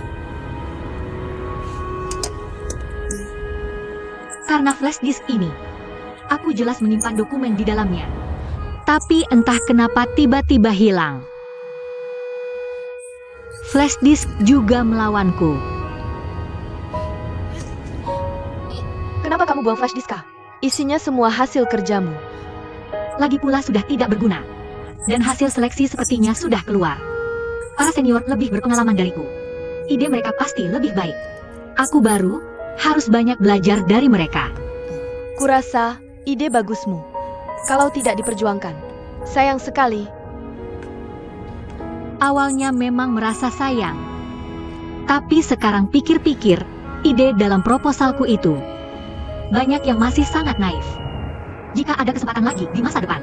Karena flash disk ini, aku jelas menyimpan dokumen di dalamnya. Tapi entah kenapa tiba-tiba hilang. Flash disk juga melawanku. Kenapa kamu buang flash disk? Isinya semua hasil kerjamu. Lagi pula sudah tidak berguna. Dan hasil seleksi sepertinya sudah keluar. Para senior lebih berpengalaman dariku. Ide mereka pasti lebih baik. Aku baru, harus banyak belajar dari mereka. Kurasa ide bagusmu. Kalau tidak diperjuangkan. Sayang sekali. Awalnya memang merasa sayang. Tapi sekarang pikir-pikir, ide dalam proposalku itu banyak yang masih sangat naif. Jika ada kesempatan lagi di masa depan,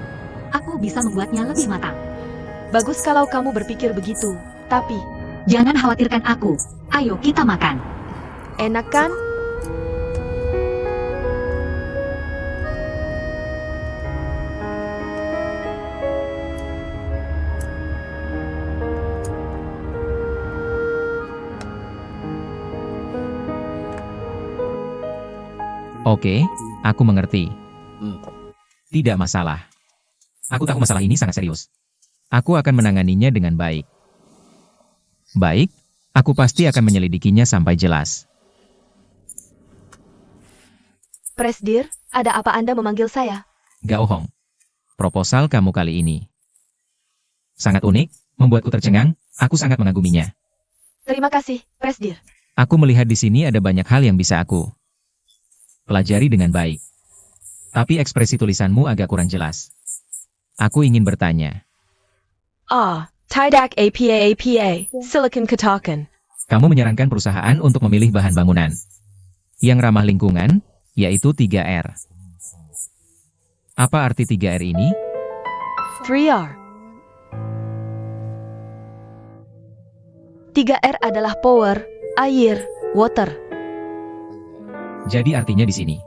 aku bisa membuatnya lebih matang. Bagus kalau kamu berpikir begitu. Tapi, Jangan khawatirkan aku. Ayo kita makan. enak kan? Oke, aku mengerti. Tidak masalah. Aku tahu masalah ini sangat serius. Aku akan menanganinya dengan baik. Baik, aku pasti akan menyelidikinya sampai jelas. Presdir, ada apa Anda memanggil saya? Gao Hong. Proposal kamu kali ini sangat unik, membuatku tercengang, aku sangat mengaguminya. Terima kasih, Presdir. Aku melihat di sini ada banyak hal yang bisa aku pelajari dengan baik. Tapi ekspresi tulisanmu agak kurang jelas. Aku ingin bertanya, Tidak APA, Silicon Katakan. kamu menyarankan perusahaan untuk memilih bahan bangunan yang ramah lingkungan, yaitu 3R. Apa arti 3R ini? 3R. 3R adalah power, air, water. Jadi artinya di sini.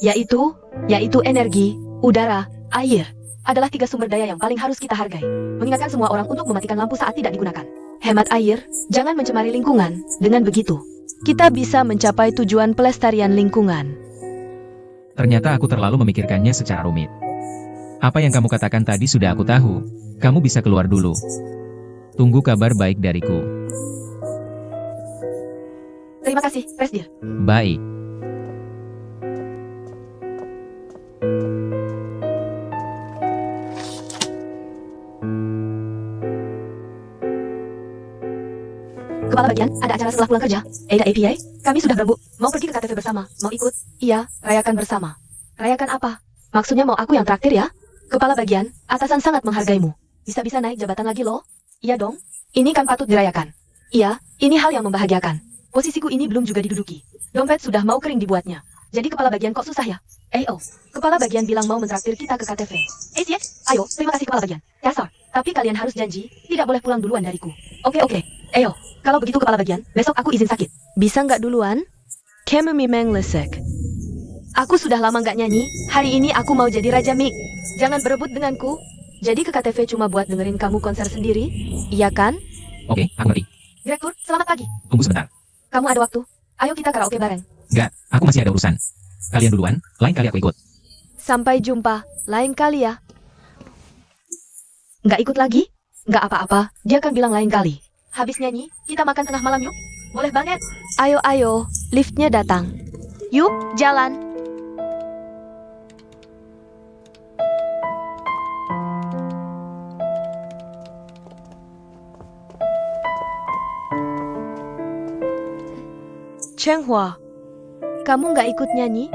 Yaitu energi, udara, air. Adalah 3 sumber daya yang paling harus kita hargai. Mengingatkan semua orang untuk mematikan lampu saat tidak digunakan. Hemat air, jangan mencemari lingkungan. Dengan begitu, kita bisa mencapai tujuan pelestarian lingkungan. Ternyata aku terlalu memikirkannya secara rumit. Apa yang kamu katakan tadi sudah aku tahu. Kamu bisa keluar dulu. Tunggu kabar baik dariku. Terima kasih, Presdir. Baik. Kepala bagian, ada acara setelah pulang kerja. Ada APA, kami sudah berebut. Mau pergi ke KTV bersama. Mau ikut? Iya, rayakan bersama. Rayakan apa? Maksudnya mau aku yang traktir ya? Kepala bagian, atasan sangat menghargaimu. Bisa-bisa naik jabatan lagi loh. Iya dong. Ini kan patut dirayakan. Iya, ini hal yang membahagiakan. Posisiku ini belum juga diduduki. Dompet sudah mau kering dibuatnya. Jadi kepala bagian kok susah ya? Kepala bagian bilang mau mentraktir kita ke KTV. Yes. Ayo, terima kasih kepala bagian. Dasar. Tapi kalian harus janji, tidak boleh pulang duluan dariku. Oke. Kalau begitu kepala bagian, besok aku izin sakit. Bisa nggak duluan? Kamu memang lesek. Aku sudah lama nggak nyanyi, hari ini aku mau jadi Raja Mik. Jangan berebut denganku. Jadi ke KTV cuma buat dengerin kamu konser sendiri? Iya kan? Oke, aku ngerti. Direktur, selamat pagi. Tunggu sebentar. Kamu ada waktu? Ayo kita karaoke bareng. Enggak, aku masih ada urusan. Kalian duluan, lain kali aku ikut. Sampai jumpa, lain kali ya. Nggak ikut lagi? Nggak apa-apa, dia kan bilang lain kali. Habis nyanyi, kita makan tengah malam yuk. Boleh banget. Ayo, liftnya datang. Yuk, jalan. Chenghua, kamu nggak ikut nyanyi?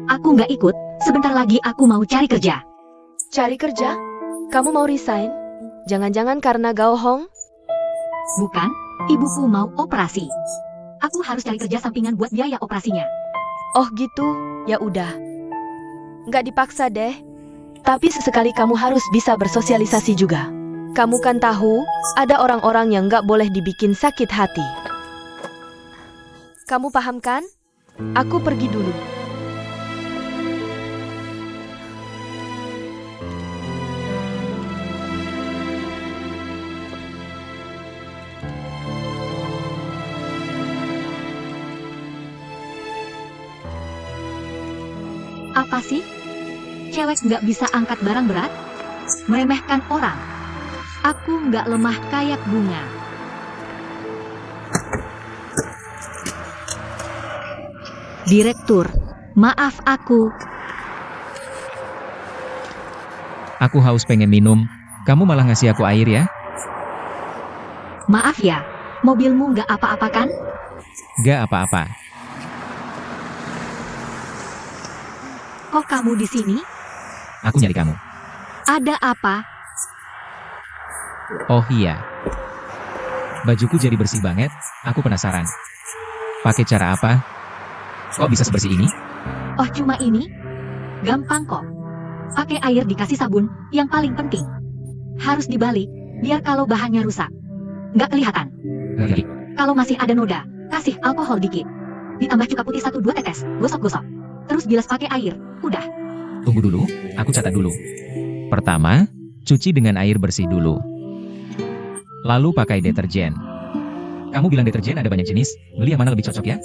Aku nggak ikut, sebentar lagi aku mau cari kerja. Cari kerja? Kamu mau resign? Jangan-jangan karena Gao Hong? Bukan, ibuku mau operasi. Aku harus cari kerja sampingan buat biaya operasinya. Oh gitu, ya udah. Nggak dipaksa deh. Tapi sesekali kamu harus bisa bersosialisasi juga. Kamu kan tahu, ada orang-orang yang nggak boleh dibikin sakit hati. Kamu paham kan? Aku pergi dulu. Apa sih? Cewek nggak bisa angkat barang berat? Meremehkan orang. Aku nggak lemah kayak bunga. Direktur, maaf aku. Aku haus pengen minum. Kamu malah ngasih aku air ya? Maaf ya, mobilmu nggak apa-apa kan? Gak apa-apa. Kok kamu di sini? Aku nyari kamu. Ada apa? Oh iya. Bajuku jadi bersih banget. Aku penasaran. Pakai cara apa? Kok bisa sebersih ini? Oh cuma ini? Gampang kok. Pakai air dikasih sabun, yang paling penting. Harus dibalik, biar kalau bahannya rusak. Nggak kelihatan. Ngerti. Kalau masih ada noda, kasih alkohol dikit. Ditambah cuka putih 1-2 tetes, gosok-gosok. Terus bilas pakai air, udah. Tunggu dulu, aku catat dulu. Pertama, cuci dengan air bersih dulu. Lalu pakai deterjen. Kamu bilang deterjen ada banyak jenis, beli yang mana lebih cocok ya?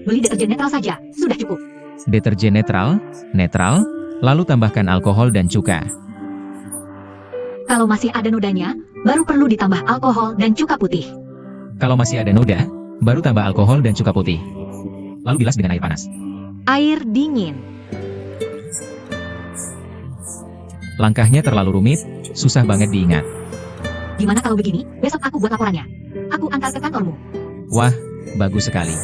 Beli deterjen netral saja, sudah cukup. Deterjen netral, lalu tambahkan alkohol dan cuka. Kalau masih ada nodanya, baru perlu ditambah alkohol dan cuka putih. Kalau masih ada noda, baru tambah alkohol dan cuka putih. Lalu bilas dengan air panas. Air dingin. Langkahnya terlalu rumit, susah banget diingat. Gimana kalau begini, besok aku buat laporannya. Aku antar ke kantormu. Wah, bagus sekali.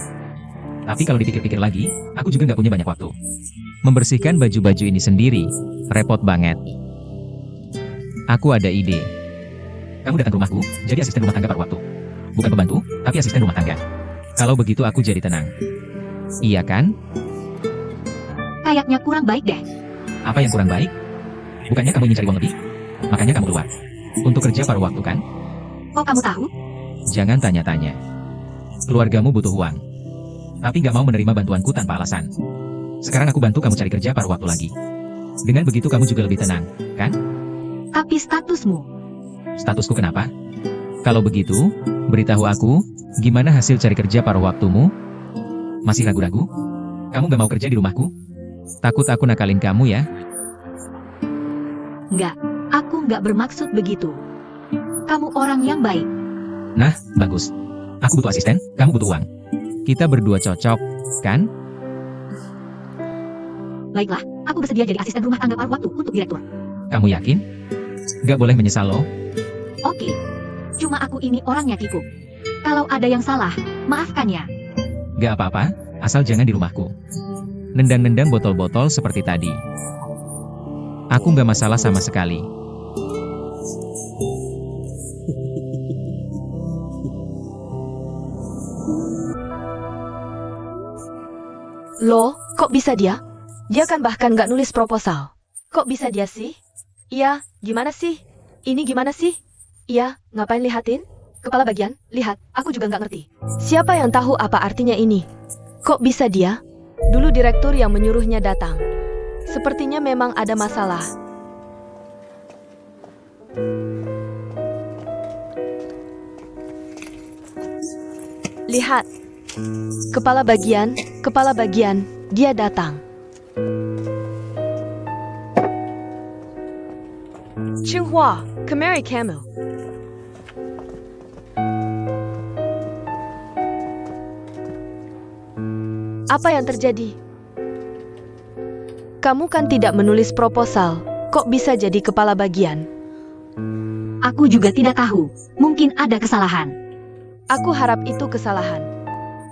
Tapi kalau dipikir-pikir lagi, aku juga nggak punya banyak waktu. Membersihkan baju-baju ini sendiri, repot banget. Aku ada ide. Kamu datang ke rumahku, jadi asisten rumah tangga paruh waktu. Bukan pembantu, tapi asisten rumah tangga. Kalau begitu aku jadi tenang. Iya kan? Kayaknya kurang baik deh. Apa yang kurang baik? Bukannya kamu ingin cari uang lebih? Makanya kamu keluar. Untuk kerja paruh waktu kan? Kok kamu tahu? Jangan tanya-tanya. Keluargamu butuh uang. Tapi nggak mau menerima bantuanku tanpa alasan. Sekarang aku bantu kamu cari kerja paruh waktu lagi. Dengan begitu kamu juga lebih tenang, kan? Tapi statusmu. Statusku kenapa? Kalau begitu, beritahu aku, gimana hasil cari kerja paruh waktumu? Masih ragu-ragu? Kamu gak mau kerja di rumahku? Takut aku nakalin kamu ya? Nggak, aku nggak bermaksud begitu. Kamu orang yang baik. Nah, bagus. Aku butuh asisten, kamu butuh uang. Kita berdua cocok, kan? Baiklah, aku bersedia jadi asisten rumah tangga paruh waktu untuk direktur. Kamu yakin? Gak boleh menyesal loh. Oke. Cuma aku ini orangnya kikuk. Kalau ada yang salah, maafkan ya. Gak apa-apa, asal jangan di rumahku. Nendang-nendang botol-botol seperti tadi. Aku gak masalah sama sekali. Loh, kok bisa dia? Dia kan bahkan nggak nulis proposal. Kok bisa dia sih? Iya, gimana sih? Ini gimana sih? Iya, ngapain lihatin? Kepala bagian, lihat, aku juga nggak ngerti. Siapa yang tahu apa artinya ini? Kok bisa dia? Dulu direktur yang menyuruhnya datang. Sepertinya memang ada masalah. Lihat. Kepala bagian, dia datang. Qinghua, Khmer Camel. Apa yang terjadi? Kamu kan tidak menulis proposal, kok bisa jadi kepala bagian? Aku juga tidak tahu. Mungkin ada kesalahan. Aku harap itu kesalahan.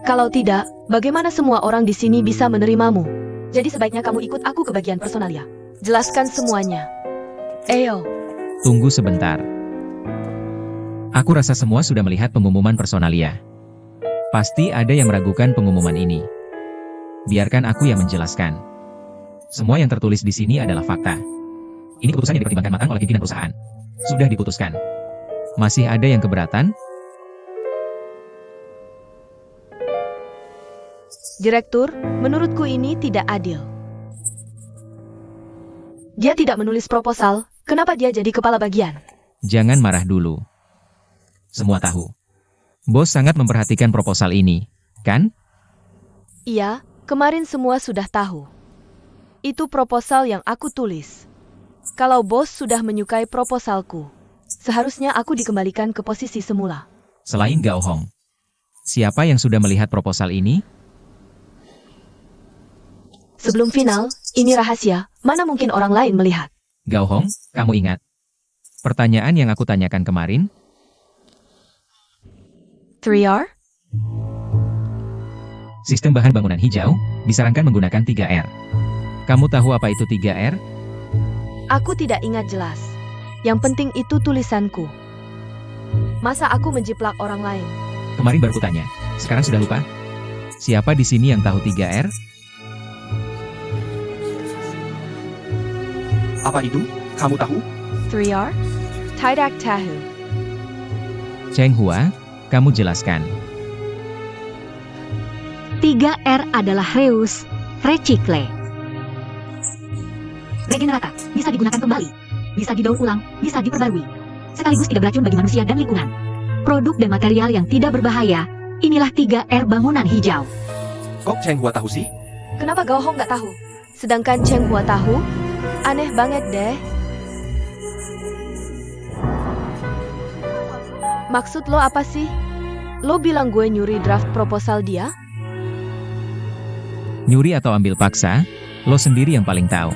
Kalau tidak, bagaimana semua orang di sini bisa menerimamu? Jadi sebaiknya kamu ikut aku ke bagian personalia. Jelaskan semuanya. Ayo. Tunggu sebentar. Aku rasa semua sudah melihat pengumuman personalia. Pasti ada yang meragukan pengumuman ini. Biarkan aku yang menjelaskan. Semua yang tertulis di sini adalah fakta. Ini keputusan yang dipertimbangkan matang oleh pimpinan perusahaan. Sudah diputuskan. Masih ada yang keberatan? Direktur, menurutku ini tidak adil. Dia tidak menulis proposal, kenapa dia jadi kepala bagian? Jangan marah dulu. Semua tahu. Bos sangat memperhatikan proposal ini, kan? Iya, kemarin semua sudah tahu. Itu proposal yang aku tulis. Kalau bos sudah menyukai proposalku, seharusnya aku dikembalikan ke posisi semula. Selain Gao Hong. Siapa yang sudah melihat proposal ini? Sebelum final, ini rahasia, mana mungkin orang lain melihat. Gao Hong, kamu ingat? Pertanyaan yang aku tanyakan kemarin? 3R? Sistem bahan bangunan hijau, disarankan menggunakan 3R. Kamu tahu apa itu 3R? Aku tidak ingat jelas. Yang penting itu tulisanku. Masa aku menjiplak orang lain? Kemarin baru kutanya, sekarang sudah lupa? Siapa di sini yang tahu 3R? Apa itu? Kamu tahu? 3R? Tidak tahu. Cheng Hua, kamu jelaskan. 3R adalah reuse, recycle. Regenerata, bisa digunakan kembali. Bisa didaur ulang, bisa diperbarui. Sekaligus tidak beracun bagi manusia dan lingkungan. Produk dan material yang tidak berbahaya, inilah 3R bangunan hijau. Kok Cheng Hua tahu sih? Kenapa Gao Hong nggak tahu? Sedangkan Cheng Hua tahu? Aneh banget deh. Maksud lo apa sih? Lo bilang gue nyuri draft proposal dia? Nyuri atau ambil paksa, lo sendiri yang paling tahu.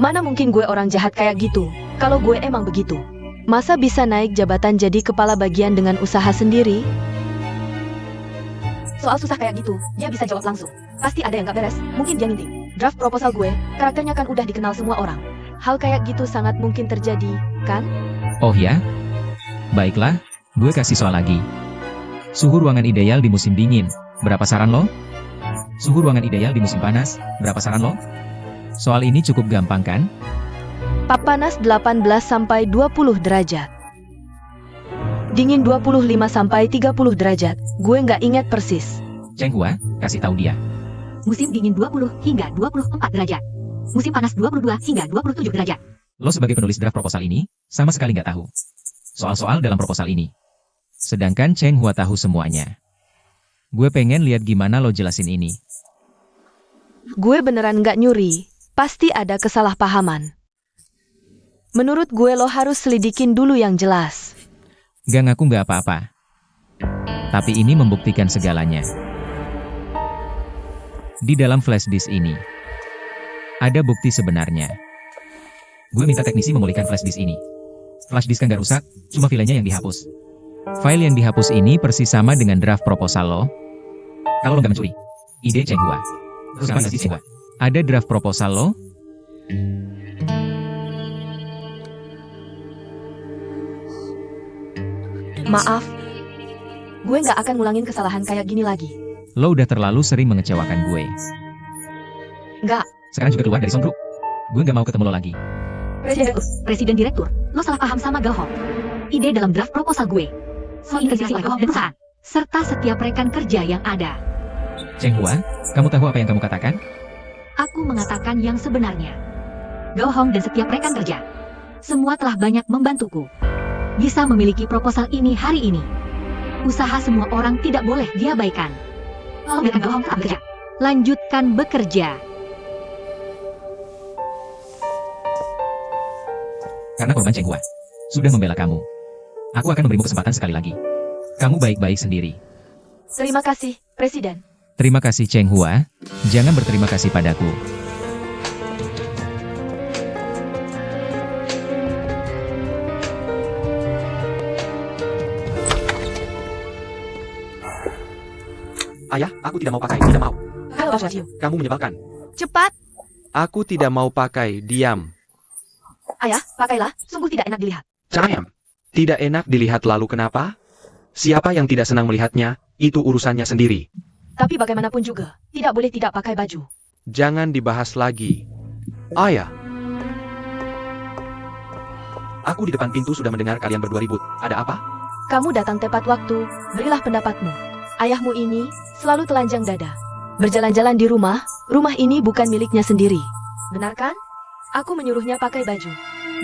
Mana mungkin gue orang jahat kayak gitu, kalau gue emang begitu. Masa bisa naik jabatan jadi kepala bagian dengan usaha sendiri? Soal susah kayak gitu, dia bisa jawab langsung. Pasti ada yang gak beres, mungkin dia ngintip. Draft proposal gue, karakternya kan udah dikenal semua orang. Hal kayak gitu sangat mungkin terjadi, kan? Oh ya? Baiklah, gue kasih soal lagi. Suhu ruangan ideal di musim dingin, berapa saran lo? Suhu ruangan ideal di musim panas, berapa saran lo? Soal ini cukup gampang kan? Panas 18-20 derajat. Dingin 25-30 derajat, gue nggak ingat persis. Cheng Hua, kasih tahu dia. Musim dingin 20 hingga 24 derajat. Musim panas 22 hingga 27 derajat. Lo sebagai penulis draft proposal ini, sama sekali nggak tahu soal-soal dalam proposal ini. Sedangkan Cheng Hua tahu semuanya. Gue pengen lihat gimana lo jelasin ini. Gue beneran nggak nyuri, pasti ada kesalahpahaman. Menurut gue lo harus selidikin dulu yang jelas. Gak ngaku nggak apa-apa. Tapi ini membuktikan segalanya. Di dalam flash disk ini, ada bukti sebenarnya. Gue minta teknisi memulihkan flash disk ini. Flash disk kan gak rusak, cuma filenya yang dihapus. File yang dihapus ini persis sama dengan draft proposal lo. Kalau lo gak mencuri, ide Cheng Hua. Terus apa sih Cheng Hua? Ada draft proposal lo? Maaf, gue nggak akan ngulangin kesalahan kayak gini lagi. Lo udah terlalu sering mengecewakan gue. Nggak. Sekarang juga keluar dari Song Group. Gue gak mau ketemu lo lagi. Presiden Direktur, lo salah paham sama Gao Hong. Ide dalam draft proposal gue. Soal investasi oleh Gao Hong dan perusahaan. Serta setiap rekan kerja yang ada. Cheng Hua, kamu tahu apa yang kamu katakan? Aku mengatakan yang sebenarnya. Gao Hong dan setiap rekan kerja. Semua telah banyak membantuku. Bisa memiliki proposal ini hari ini. Usaha semua orang tidak boleh diabaikan. Tolong biarkan Gao Hong tetap bekerja. Lanjutkan bekerja. Karena korban Cheng Hua sudah membela kamu. Aku akan memberimu kesempatan sekali lagi. Kamu baik-baik sendiri. Terima kasih, Presiden. Terima kasih Cheng Hua. Jangan berterima kasih padaku. Ayah, aku tidak mau pakai, tidak mau. Halo, Baju. Kamu menyebalkan. Cepat. Aku tidak mau pakai, diam. Ayah, pakailah, sungguh tidak enak dilihat. Cayam. Tidak enak dilihat lalu kenapa? Siapa yang tidak senang melihatnya, itu urusannya sendiri. Tapi bagaimanapun juga, tidak boleh tidak pakai baju. Jangan dibahas lagi. Ayah, Aku di depan pintu sudah mendengar kalian berdua ribut. Ada apa? Kamu datang tepat waktu, berilah pendapatmu. Ayahmu ini selalu telanjang dada. Berjalan-jalan di rumah ini bukan miliknya sendiri. Benar kan? Aku menyuruhnya pakai baju.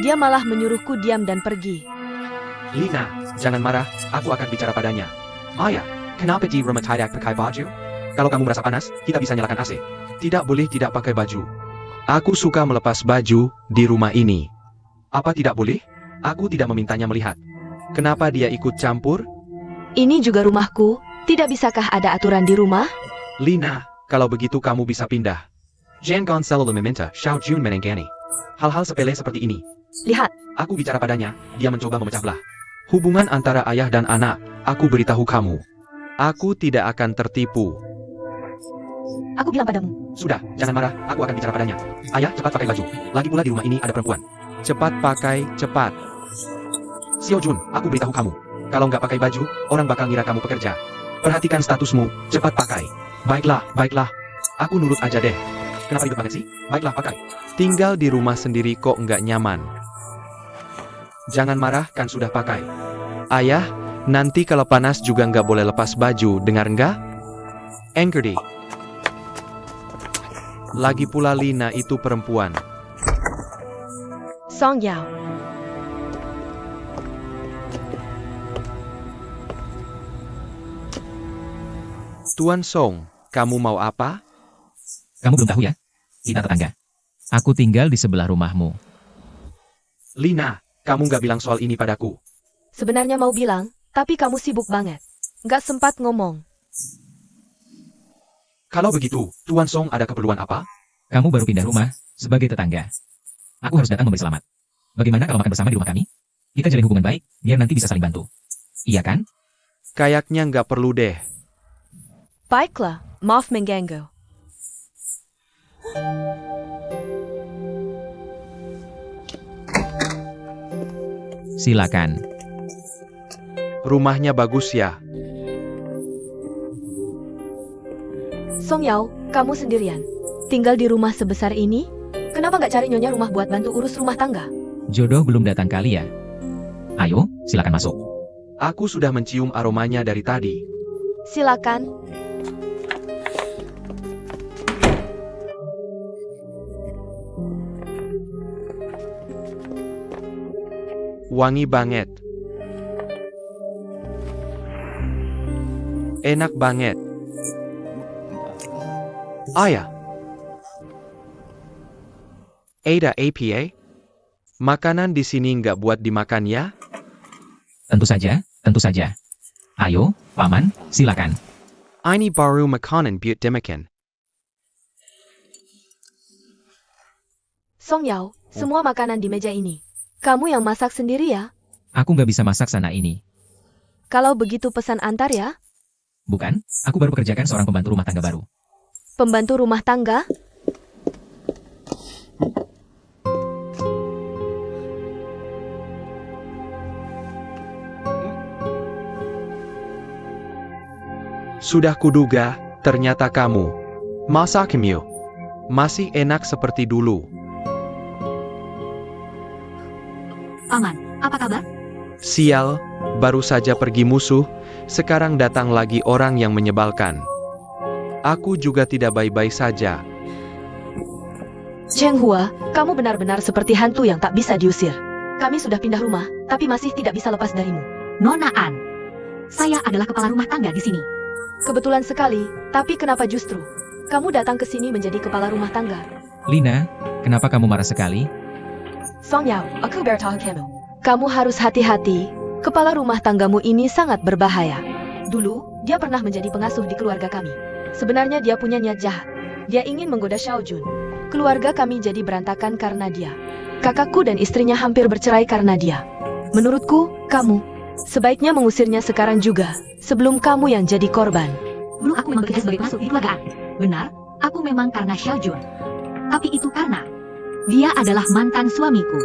Dia malah menyuruhku diam dan pergi. Lina, jangan marah, aku akan bicara padanya. Ayah, kenapa di rumah tidak pakai baju? Kalau kamu merasa panas, kita bisa nyalakan AC. tidak boleh tidak pakai baju. Aku suka melepas baju di rumah ini. Apa tidak boleh? Aku tidak memintanya melihat. Kenapa dia ikut campur? Ini juga rumahku, tidak bisakah ada aturan di rumah? Lina, kalau begitu kamu bisa pindah. Jangan selalu meminta, Xiao Jun menenggani. Hal-hal sepele seperti ini. Lihat, Aku bicara padanya, dia mencoba memecah belah. Hubungan antara ayah dan anak, aku beritahu kamu. Aku tidak akan tertipu. aku bilang padamu. Sudah, jangan marah, aku akan bicara padanya. Ayah, cepat pakai baju. Lagi pula di rumah ini ada perempuan. Cepat pakai, cepat. Xiao Jun, aku beritahu kamu. Kalau nggak pakai baju, orang bakal ngira kamu pekerja. Perhatikan statusmu, cepat pakai. Baiklah, baiklah. Aku nurut aja deh. Kenapa ribet banget sih? Baiklah, pakai. Tinggal di rumah sendiri kok nggak nyaman. Jangan marah, kan sudah pakai. Ayah, nanti kalau panas juga nggak boleh lepas baju, dengar nggak? Angkerdi. Lagi pula Lina itu perempuan. Song Yao. Tuan Song, kamu mau apa? Kamu belum tahu ya? Kita tetangga. Aku tinggal di sebelah rumahmu. Lina, kamu nggak bilang soal ini padaku. Sebenarnya mau bilang, tapi kamu sibuk banget. Nggak sempat ngomong. Kalau begitu, Tuan Song ada keperluan apa? Kamu baru pindah rumah, sebagai tetangga. Aku harus datang memberi selamat. Bagaimana kalau makan bersama di rumah kami? Kita jalin hubungan baik, biar nanti bisa saling bantu. Iya kan? Kayaknya nggak perlu deh. Baiklah, maaf mengganggu. Silakan. Rumahnya bagus ya. Song Yao, kamu sendirian. Tinggal di rumah sebesar ini? Kenapa nggak cari nyonya rumah buat bantu urus rumah tangga? Jodoh belum datang kali ya? Ayo, silakan masuk. Aku sudah mencium aromanya dari tadi. Silakan. Wangi banget. Enak banget. Ayah. Ada APA? Makanan di sini nggak buat dimakan ya? Tentu saja, tentu saja. Ayo, Paman, silakan. Ini baru makanan buat dimakan. Song Yao, semua makanan di meja ini. Kamu yang masak sendiri ya? Aku nggak bisa masak sana ini. Kalau begitu pesan antar ya? Bukan, aku baru pekerjakan seorang pembantu rumah tangga baru. Pembantu rumah tangga? Sudah kuduga, ternyata kamu. Masakmu masih enak seperti dulu. Paman, apa kabar? Sial, baru saja pergi musuh, sekarang datang lagi orang yang menyebalkan. Aku juga tidak baik-baik saja. Cheng Hua, kamu benar-benar seperti hantu yang tak bisa diusir. Kami sudah pindah rumah, tapi masih tidak bisa lepas darimu. Nona An. Saya adalah kepala rumah tangga di sini. Kebetulan sekali, tapi kenapa justru kamu datang ke sini menjadi kepala rumah tangga? Lina, kenapa kamu marah sekali? Song Yao, aku beritahu kamu. Kamu harus hati-hati. Kepala rumah tanggamu ini sangat berbahaya. Dulu, dia pernah menjadi pengasuh di keluarga kami. Sebenarnya dia punya niat jahat. Dia ingin menggoda Xiao Jun. Keluarga kami jadi berantakan karena dia. Kakakku dan istrinya hampir bercerai karena dia. Menurutku, kamu sebaiknya mengusirnya sekarang juga, sebelum kamu yang jadi korban. Dulu aku memang bekerja sebagai pengasuh di keluargaan. Benar, aku memang karena Xiao Jun. Tapi itu karena dia adalah mantan suamiku.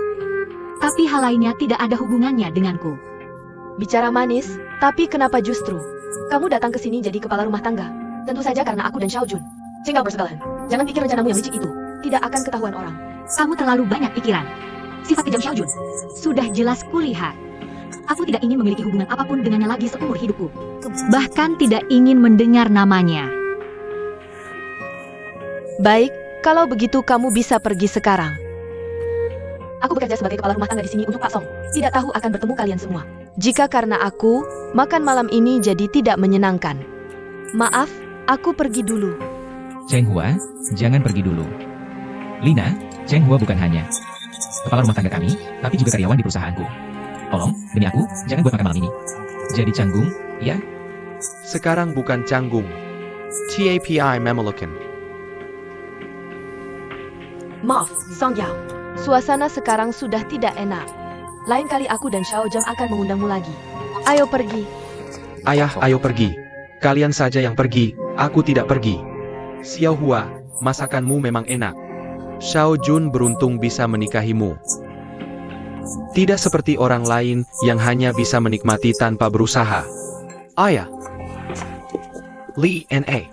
Tapi hal lainnya tidak ada hubungannya denganku. Bicara manis, tapi kenapa justru kamu datang ke sini jadi kepala rumah tangga? Tentu saja karena aku dan Xiao Jun. Tinggal bersebelahan. Jangan pikir rencanamu yang licik itu tidak akan ketahuan orang. Kamu terlalu banyak pikiran. Sifat kejam Xiao Jun sudah jelas kulihat. Aku tidak ingin memiliki hubungan apapun dengannya lagi seumur hidupku. Bahkan tidak ingin mendengar namanya. Baik, kalau begitu kamu bisa pergi sekarang. Aku bekerja sebagai kepala rumah tangga di sini untuk Pak Song. Tidak tahu akan bertemu kalian semua. Jika karena aku, makan malam ini jadi tidak menyenangkan. Maaf, aku pergi dulu. Cheng Hua, jangan pergi dulu. Lina, Cheng Hua bukan hanya kepala rumah tangga kami, tapi juga karyawan di perusahaanku. Tolong, demi aku, jangan buat makan malam ini. Jadi canggung, ya? Sekarang bukan canggung. TAPI memelukan. Maaf, Song Yao. Suasana sekarang sudah tidak enak. Lain kali aku dan Xiao Jam akan mengundangmu lagi. Ayo pergi. Ayah, ayo pergi. Kalian saja yang pergi, aku tidak pergi. Xiao Hua, masakanmu memang enak. Xiao Jun beruntung bisa menikahimu. Tidak seperti orang lain yang hanya bisa menikmati tanpa berusaha. Ayah. Li N.A.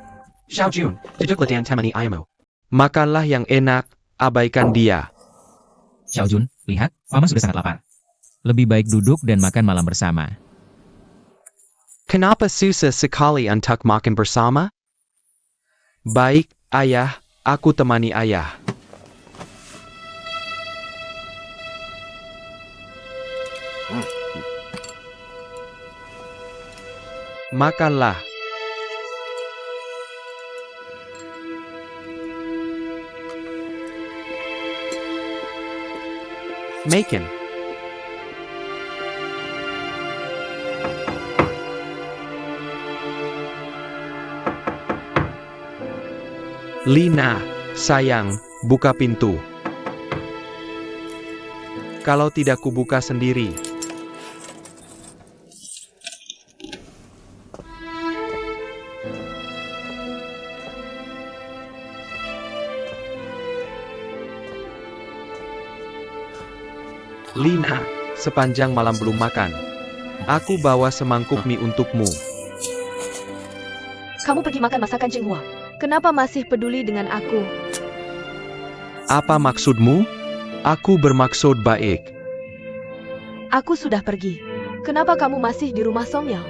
Xiao Jun, duduklah dan temani ayahmu. Makanlah yang enak, abaikan dia. Xiao Jun, lihat, Mama sudah sangat lapar. Lebih baik duduk dan makan malam bersama. Kenapa susah sekali untuk makan bersama? Baik, ayah, aku temani ayah. Makanlah. Makan. Lina, sayang, buka pintu. Kalau tidak kubuka sendiri. Lina, sepanjang malam belum makan. Aku bawa semangkuk mie untukmu. Kamu pergi makan masakan Cheng Hua. Kenapa masih peduli dengan aku? Apa maksudmu? Aku bermaksud baik. Aku sudah pergi. Kenapa kamu masih di rumah Song Yao?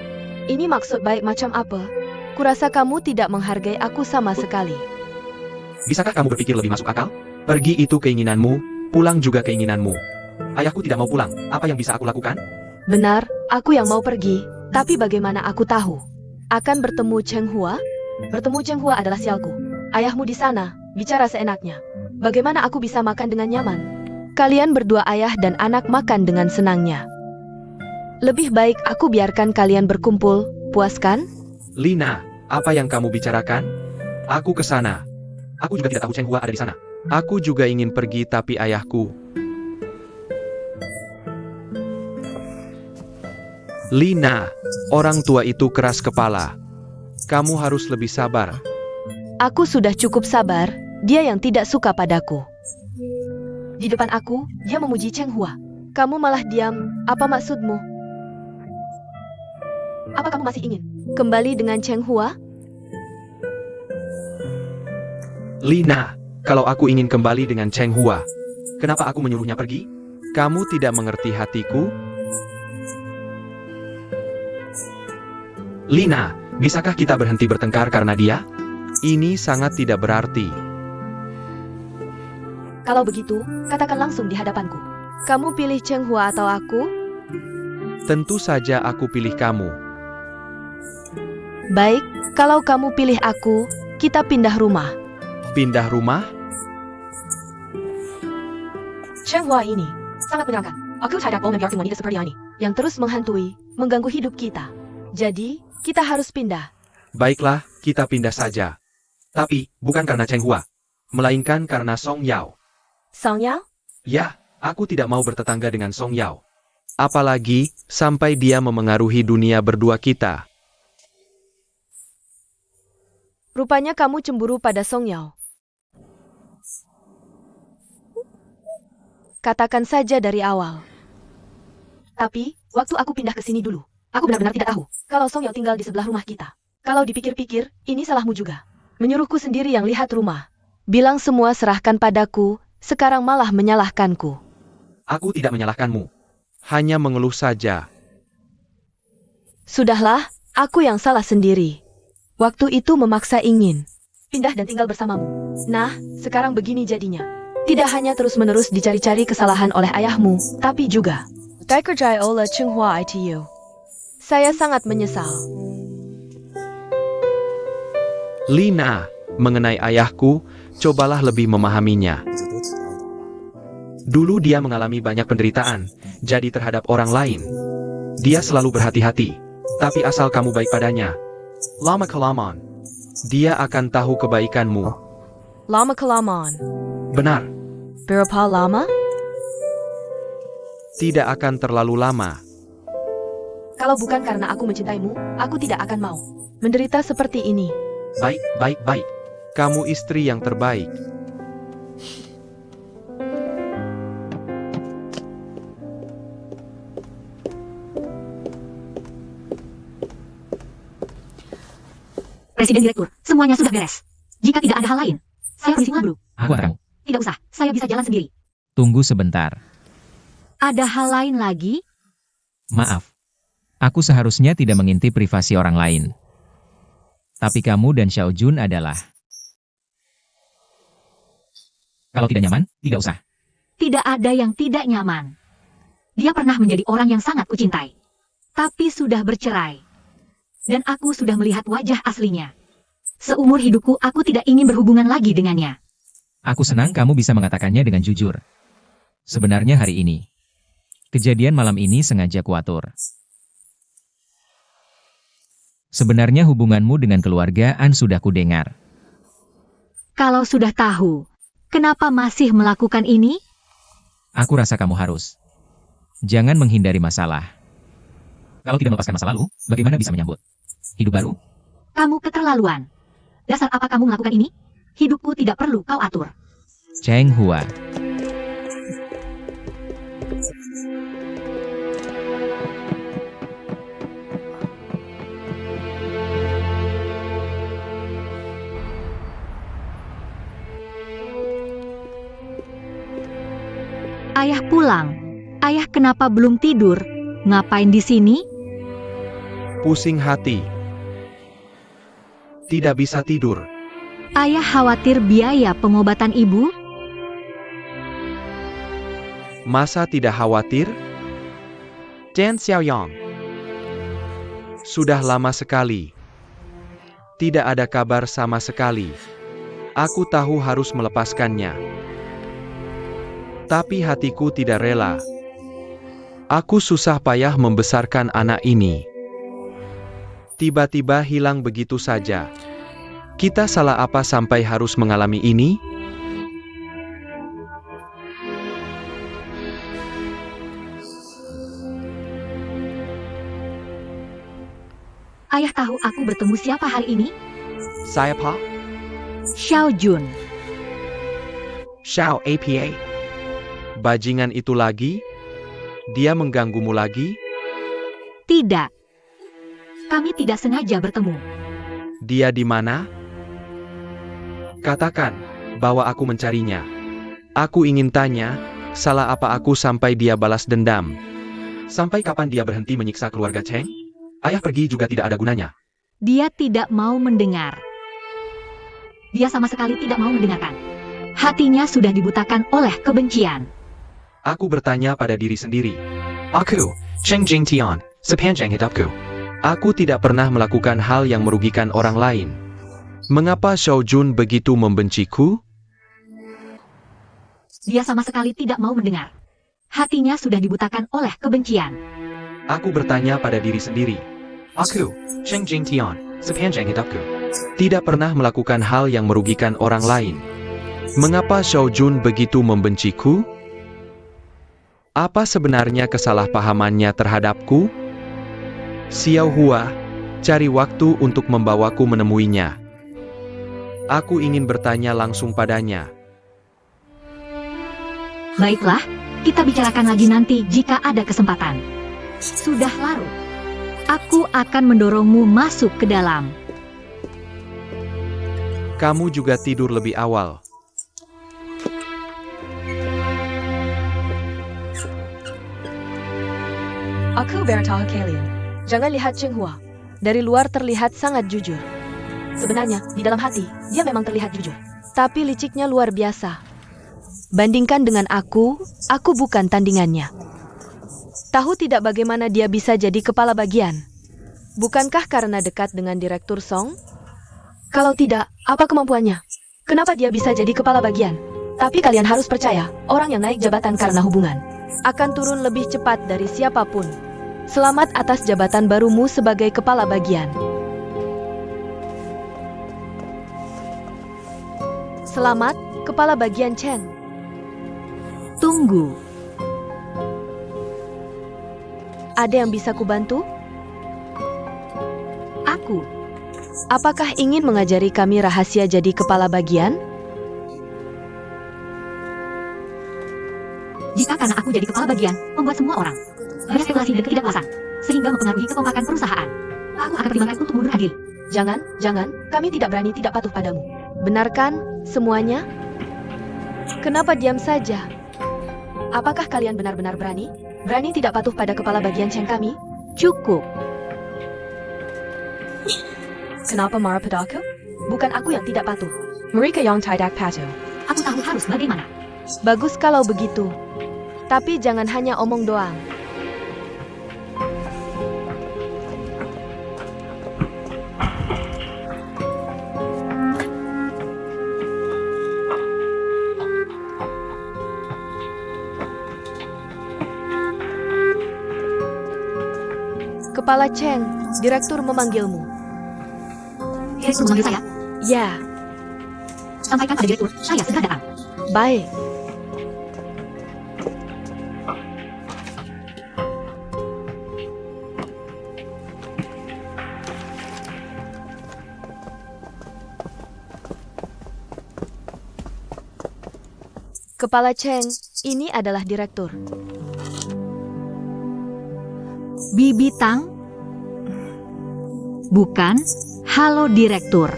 Ini maksud baik macam apa? Kurasa kamu tidak menghargai aku sama sekali. Bisakah kamu berpikir lebih masuk akal? Pergi itu keinginanmu, pulang juga keinginanmu. Ayahku tidak mau pulang, apa yang bisa aku lakukan? Benar, aku yang mau pergi. Tapi bagaimana aku tahu? Akan bertemu Cheng Hua? Bertemu Cheng Hua adalah sialku. Ayahmu di sana, bicara seenaknya. Bagaimana aku bisa makan dengan nyaman? Kalian berdua ayah dan anak makan dengan senangnya. Lebih baik aku biarkan kalian berkumpul, puas kan? Lina, apa yang kamu bicarakan? Aku ke sana. Aku juga tidak tahu Cheng Hua ada di sana. Aku juga ingin pergi tapi ayahku. Lina, orang tua itu keras kepala. Kamu harus lebih sabar. Aku sudah cukup sabar, dia yang tidak suka padaku. Di depan aku, dia memuji Cheng Hua. Kamu malah diam, apa maksudmu? Apa kamu masih ingin kembali dengan Cheng Hua? Lina, kalau aku ingin kembali dengan Cheng Hua, Kenapa aku menyuruhnya pergi? kamu tidak mengerti hatiku? Lina, bisakah kita berhenti bertengkar karena dia? Ini sangat tidak berarti. Kalau begitu, katakan langsung di hadapanku. Kamu pilih Cheng Hua atau aku? Tentu saja aku pilih kamu. Baik, kalau kamu pilih aku, kita pindah rumah. Pindah rumah? Cheng Hua ini sangat menyenangkan. Aku tidak mau membiarkan wanita seperti ini yang terus menghantui, mengganggu hidup kita. Jadi, Kita harus pindah. Baiklah, kita pindah saja. Tapi, bukan karena Cheng Hua, melainkan karena Song Yao. Song Yao? Ya, aku tidak mau bertetangga dengan Song Yao. Apalagi, sampai dia memengaruhi dunia berdua kita. Rupanya kamu cemburu pada Song Yao. Katakan saja dari awal. Tapi, waktu aku pindah ke sini dulu, aku benar-benar tidak tahu kalau Song Yao tinggal di sebelah rumah kita. Kalau dipikir-pikir, ini salahmu juga. Menyuruhku sendiri yang lihat rumah. Bilang semua serahkan padaku, sekarang malah menyalahkanku. Aku tidak menyalahkanmu. Hanya mengeluh saja. Sudahlah, aku yang salah sendiri. Waktu itu memaksa ingin. Pindah dan tinggal bersamamu. Nah, sekarang begini jadinya. Tidak hanya terus-menerus dicari-cari kesalahan oleh ayahmu, tapi juga. Daikerjai Ola Tsinghua ITU. Saya sangat menyesal. Lina, mengenai ayahku, cobalah lebih memahaminya. Dulu dia mengalami banyak penderitaan, jadi terhadap orang lain. Dia selalu berhati-hati, tapi asal kamu baik padanya, lama-kelamaan, dia akan tahu kebaikanmu. Lama-kelamaan. Benar, Berapa lama? tidak akan terlalu lama. Kalau bukan karena aku mencintaimu, aku tidak akan mau. Menderita seperti ini. Baik, baik, baik. Kamu istri yang terbaik. Presiden Direktur, semuanya sudah beres. Jika tidak ada hal lain, saya permisi dulu. Aku akan. Tidak usah, saya bisa jalan sendiri. Tunggu sebentar. Ada hal lain lagi? Maaf. Aku seharusnya tidak mengintip privasi orang lain. Tapi kamu dan Xiao Jun adalah... Kalau tidak nyaman, tidak usah. Tidak ada yang tidak nyaman. Dia pernah menjadi orang yang sangat kucintai. Tapi sudah bercerai. Dan aku sudah melihat wajah aslinya. Seumur hidupku aku tidak ingin berhubungan lagi dengannya. Aku senang kamu bisa mengatakannya dengan jujur. Sebenarnya hari ini. Kejadian malam ini sengaja kuatur. Sebenarnya hubunganmu dengan keluarga An sudah kudengar. Kalau sudah tahu, kenapa masih melakukan ini? Aku rasa kamu harus. Jangan menghindari masalah. Kalau tidak melepaskan masa lalu, bagaimana bisa menyambut hidup baru? Kamu keterlaluan. Dasar apa kamu melakukan ini? Hidupku tidak perlu kau atur. Cheng Hua. Ayah pulang. Ayah kenapa belum tidur? Ngapain di sini? Pusing hati. Tidak bisa tidur. Ayah khawatir biaya pengobatan ibu? Masa tidak khawatir? Chen Xiaoyang. Sudah lama sekali. Tidak ada kabar sama sekali. Aku tahu harus melepaskannya. Tapi hatiku tidak rela. Aku susah payah membesarkan anak ini. Tiba-tiba hilang begitu saja. Kita salah apa sampai harus mengalami ini? Ayah tahu aku bertemu siapa hari ini? Siapa? Xiao Jun. Xiao APA. Bajingan itu lagi? Dia mengganggumu lagi? Tidak. Kami tidak sengaja bertemu. Dia di mana? Katakan bahwa aku mencarinya. Aku ingin tanya, salah apa aku sampai dia balas dendam? Sampai kapan dia berhenti menyiksa keluarga Cheng? Ayah pergi juga tidak ada gunanya. Dia tidak mau mendengar. Dia sama sekali tidak mau mendengarkan. Hatinya sudah dibutakan oleh kebencian. Aku bertanya pada diri sendiri. Aku, Cheng Jingtian, sepanjang hidupku. Aku tidak pernah melakukan hal yang merugikan orang lain. Mengapa Xiao Jun begitu membenciku? Dia sama sekali tidak mau mendengar. Hatinya sudah dibutakan oleh kebencian. Aku bertanya pada diri sendiri. Aku, Cheng Jing Tian, sepanjang hidupku. Tidak pernah melakukan hal yang merugikan orang lain. Mengapa Xiao Jun begitu membenciku? Apa sebenarnya kesalahpahamannya terhadapku? Xiao Hua, cari waktu untuk membawaku menemuinya. Aku ingin bertanya langsung padanya. Baiklah, kita bicarakan lagi nanti jika ada kesempatan. Sudah larut. Aku akan mendorongmu masuk ke dalam. Kamu juga tidur lebih awal. Aku beritahu kalian, jangan lihat Cheng Hua. Dari luar terlihat sangat jujur. Sebenarnya, di dalam hati, dia memang terlihat jujur. Tapi liciknya luar biasa. Bandingkan dengan aku bukan tandingannya. Tahu tidak bagaimana dia bisa jadi kepala bagian? Bukankah karena dekat dengan Direktur Song? Kalau tidak, apa kemampuannya? Kenapa dia bisa jadi kepala bagian? Tapi kalian harus percaya, orang yang naik jabatan karena hubungan Akan turun lebih cepat dari siapapun. Selamat atas jabatan barumu sebagai kepala bagian. Selamat, kepala bagian Chen. Tunggu. Ada yang bisa kubantu? Aku. Apakah ingin mengajari kami rahasia jadi kepala bagian? Jika karena aku jadi kepala bagian, membuat semua orang berspekulasi dan ketidakpuasan, sehingga mempengaruhi kekompakan perusahaan, aku akan pertimbangkan untuk mundur adil. Jangan, kami tidak berani tidak patuh padamu. Benarkan semuanya? Kenapa diam saja? Apakah kalian benar-benar berani? Berani tidak patuh pada kepala bagian Cheng kami? Cukup. Kenapa marah pada aku? Bukan aku yang tidak patuh. Mereka yang tidak patuh. Aku tahu harus bagaimana. Bagus kalau begitu. Tapi jangan hanya omong doang. Kepala Cheng, direktur memanggilmu. Direktur memanggil saya. Ya, Sampaikan pada direktur, saya segera datang. baik. Kepala Cheng, ini adalah direktur. Bibi Tang? Bukan. Halo direktur.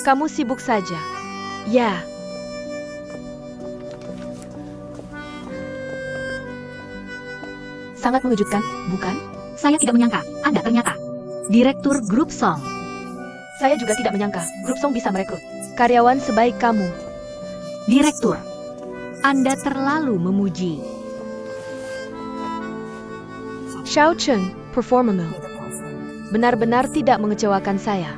Kamu sibuk saja. Ya, Sangat mengejutkan, bukan? Saya tidak menyangka, Anda ternyata Direktur Grup Song. Saya juga tidak menyangka grup Song bisa merekrut. karyawan sebaik kamu. Direktur, Anda terlalu memuji. Xiao Cheng, performamu. Benar-benar tidak mengecewakan saya.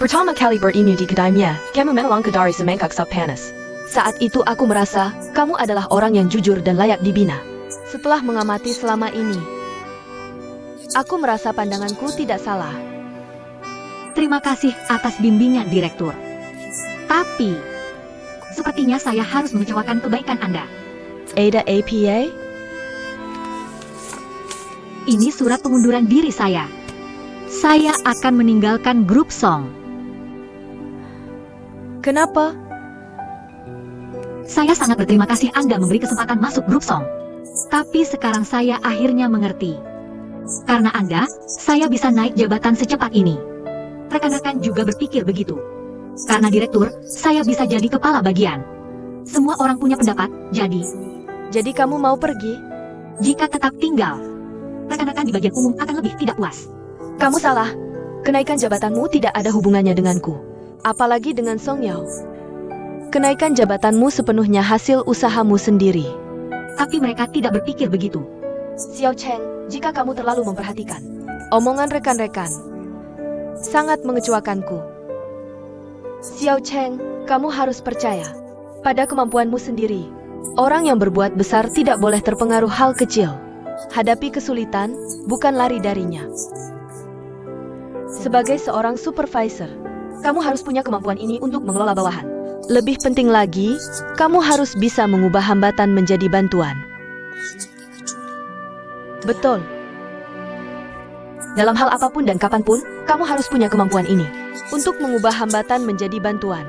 Pertama kali bertemu di kedainya, kamu memang dari semangkak sop panas. Saat itu aku merasa, kamu adalah orang yang jujur dan layak dibina. Setelah mengamati selama ini, aku merasa pandanganku tidak salah. Terima kasih atas bimbingan direktur. Tapi, sepertinya saya harus mengecewakan kebaikan Anda. Ada APA? Ini surat pengunduran diri saya. Saya akan meninggalkan grup Song. Kenapa? Saya sangat berterima kasih Anda memberi kesempatan masuk grup Song. Tapi sekarang saya akhirnya mengerti. Karena Anda, saya bisa naik jabatan secepat ini. Rekan-rekan juga berpikir begitu. Karena direktur, saya bisa jadi kepala bagian. Semua orang punya pendapat, Jadi kamu mau pergi? jika tetap tinggal, rekan-rekan di bagian umum akan lebih tidak puas. Kamu salah. Kenaikan jabatanmu tidak ada hubungannya denganku. Apalagi dengan Song Yao. Kenaikan jabatanmu sepenuhnya hasil usahamu sendiri. Tapi mereka tidak berpikir begitu. Xiao Cheng, jika kamu terlalu memperhatikan. Omongan rekan-rekan sangat mengecewakanku. Xiao Cheng, kamu harus percaya pada kemampuanmu sendiri. Orang yang berbuat besar tidak boleh terpengaruh hal kecil. Hadapi kesulitan, bukan lari darinya. Sebagai seorang supervisor, kamu harus punya kemampuan ini untuk mengelola bawahan. Lebih penting lagi, kamu harus bisa mengubah hambatan menjadi bantuan. Betul. Dalam hal apapun dan kapanpun, kamu harus punya kemampuan ini untuk mengubah hambatan menjadi bantuan.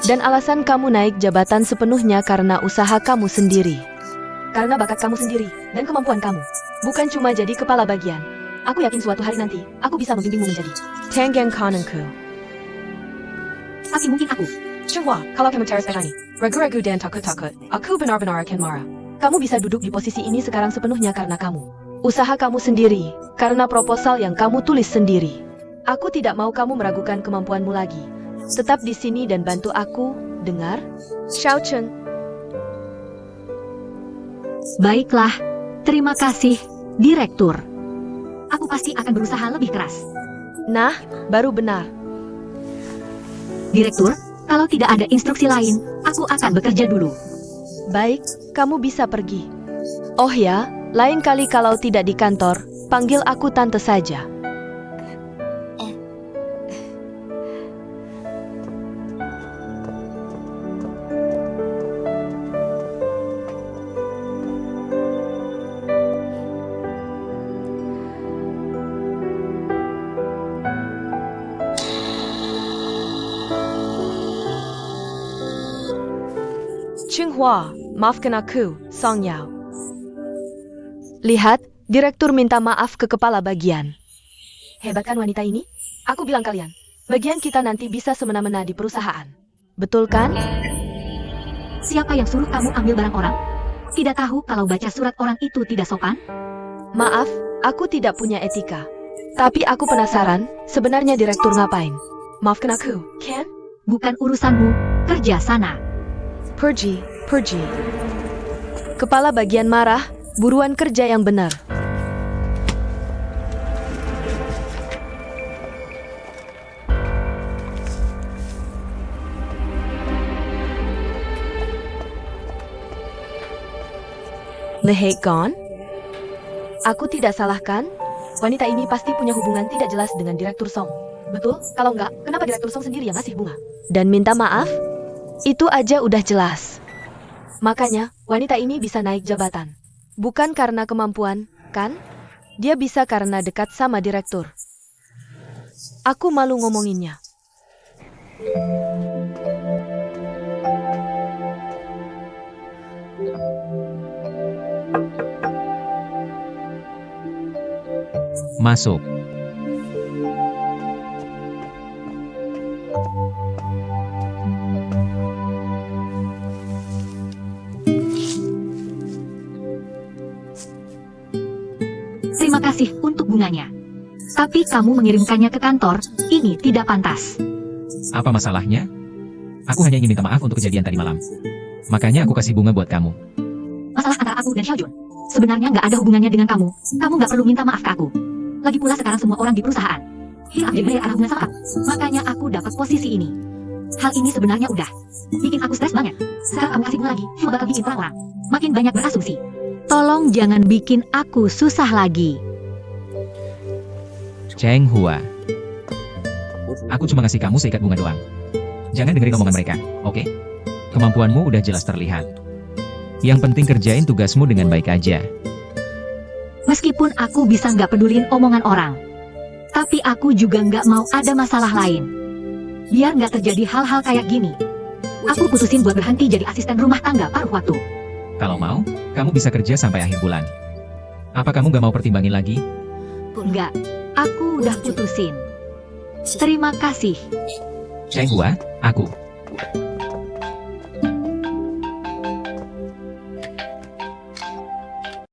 Dan alasan kamu naik jabatan sepenuhnya karena usaha kamu sendiri. Karena bakat kamu sendiri dan kemampuan kamu. Bukan cuma jadi kepala bagian. Aku yakin suatu hari nanti, aku bisa membimbingmu menjadi Tengen Kanenku. Tapi mungkin aku. Cengwa, kalau kamu teras petani, ragu-ragu dan takut-takut, aku benar-benar akan marah. Kamu bisa duduk di posisi ini sekarang sepenuhnya karena kamu. Usaha kamu sendiri, karena proposal yang kamu tulis sendiri. Aku tidak mau kamu meragukan kemampuanmu lagi. Tetap di sini dan bantu aku, dengar? Xiao Cheng. Baiklah, terima kasih, Direktur. Aku pasti akan berusaha lebih keras. Nah, baru benar. Direktur, kalau tidak ada instruksi lain, aku akan bekerja dulu. Baik, kamu bisa pergi. Oh ya, lain kali kalau tidak di kantor, panggil aku tante saja. Tsinghua, maafkan aku, Song Yao. Lihat, direktur minta maaf ke kepala bagian. Hebat kan wanita ini? Aku bilang kalian, Bagian kita nanti bisa semena-mena di perusahaan. Betul kan? Siapa yang suruh kamu ambil barang orang? Tidak tahu kalau baca surat orang itu tidak sopan? Maaf, aku tidak punya etika. Tapi aku penasaran, sebenarnya direktur ngapain? Maafkan aku, Ken? Bukan urusanmu, kerja sana. Pergi. Kepala bagian marah, buruan kerja yang benar. The hate gone? Aku tidak salahkan? Wanita ini pasti punya hubungan tidak jelas dengan Direktur Song. betul? Kalau enggak, kenapa Direktur Song sendiri yang ngasih bunga? Dan minta maaf? Itu aja udah jelas. Makanya, wanita ini bisa naik jabatan. Bukan karena kemampuan, kan? Dia bisa karena dekat sama direktur. Aku malu ngomonginnya. Masuk. Terima kasih untuk bunganya. Tapi kamu mengirimkannya ke kantor, ini tidak pantas. Apa masalahnya? Aku hanya ingin minta maaf untuk kejadian tadi malam. Makanya aku kasih bunga buat kamu. Masalah antara aku dan Xiaojun sebenarnya nggak ada hubungannya dengan kamu. Kamu nggak perlu minta maaf ke aku. Lagi pula sekarang semua orang di perusahaan hilaf jadi ada hubungan sama aku. Makanya aku dapat posisi ini. Hal ini sebenarnya udah bikin aku stres banget. Sekarang kamu kasih bunga lagi, cuma bakal bikin orang-orang makin banyak berasumsi. Tolong jangan bikin aku susah lagi. Cheng Hua. Aku cuma ngasih kamu seikat bunga doang. Jangan dengerin omongan mereka, oke? Kemampuanmu udah jelas terlihat. Yang penting kerjain tugasmu dengan baik aja. Meskipun aku bisa nggak pedulin omongan orang, tapi aku juga nggak mau ada masalah lain. Biar nggak terjadi hal-hal kayak gini, aku putusin buat berhenti jadi asisten rumah tangga paruh waktu. Kalau mau, kamu bisa kerja sampai akhir bulan. Apa kamu gak mau pertimbangin lagi? Nggak, aku udah putusin. Terima kasih. Cheng Hua, aku.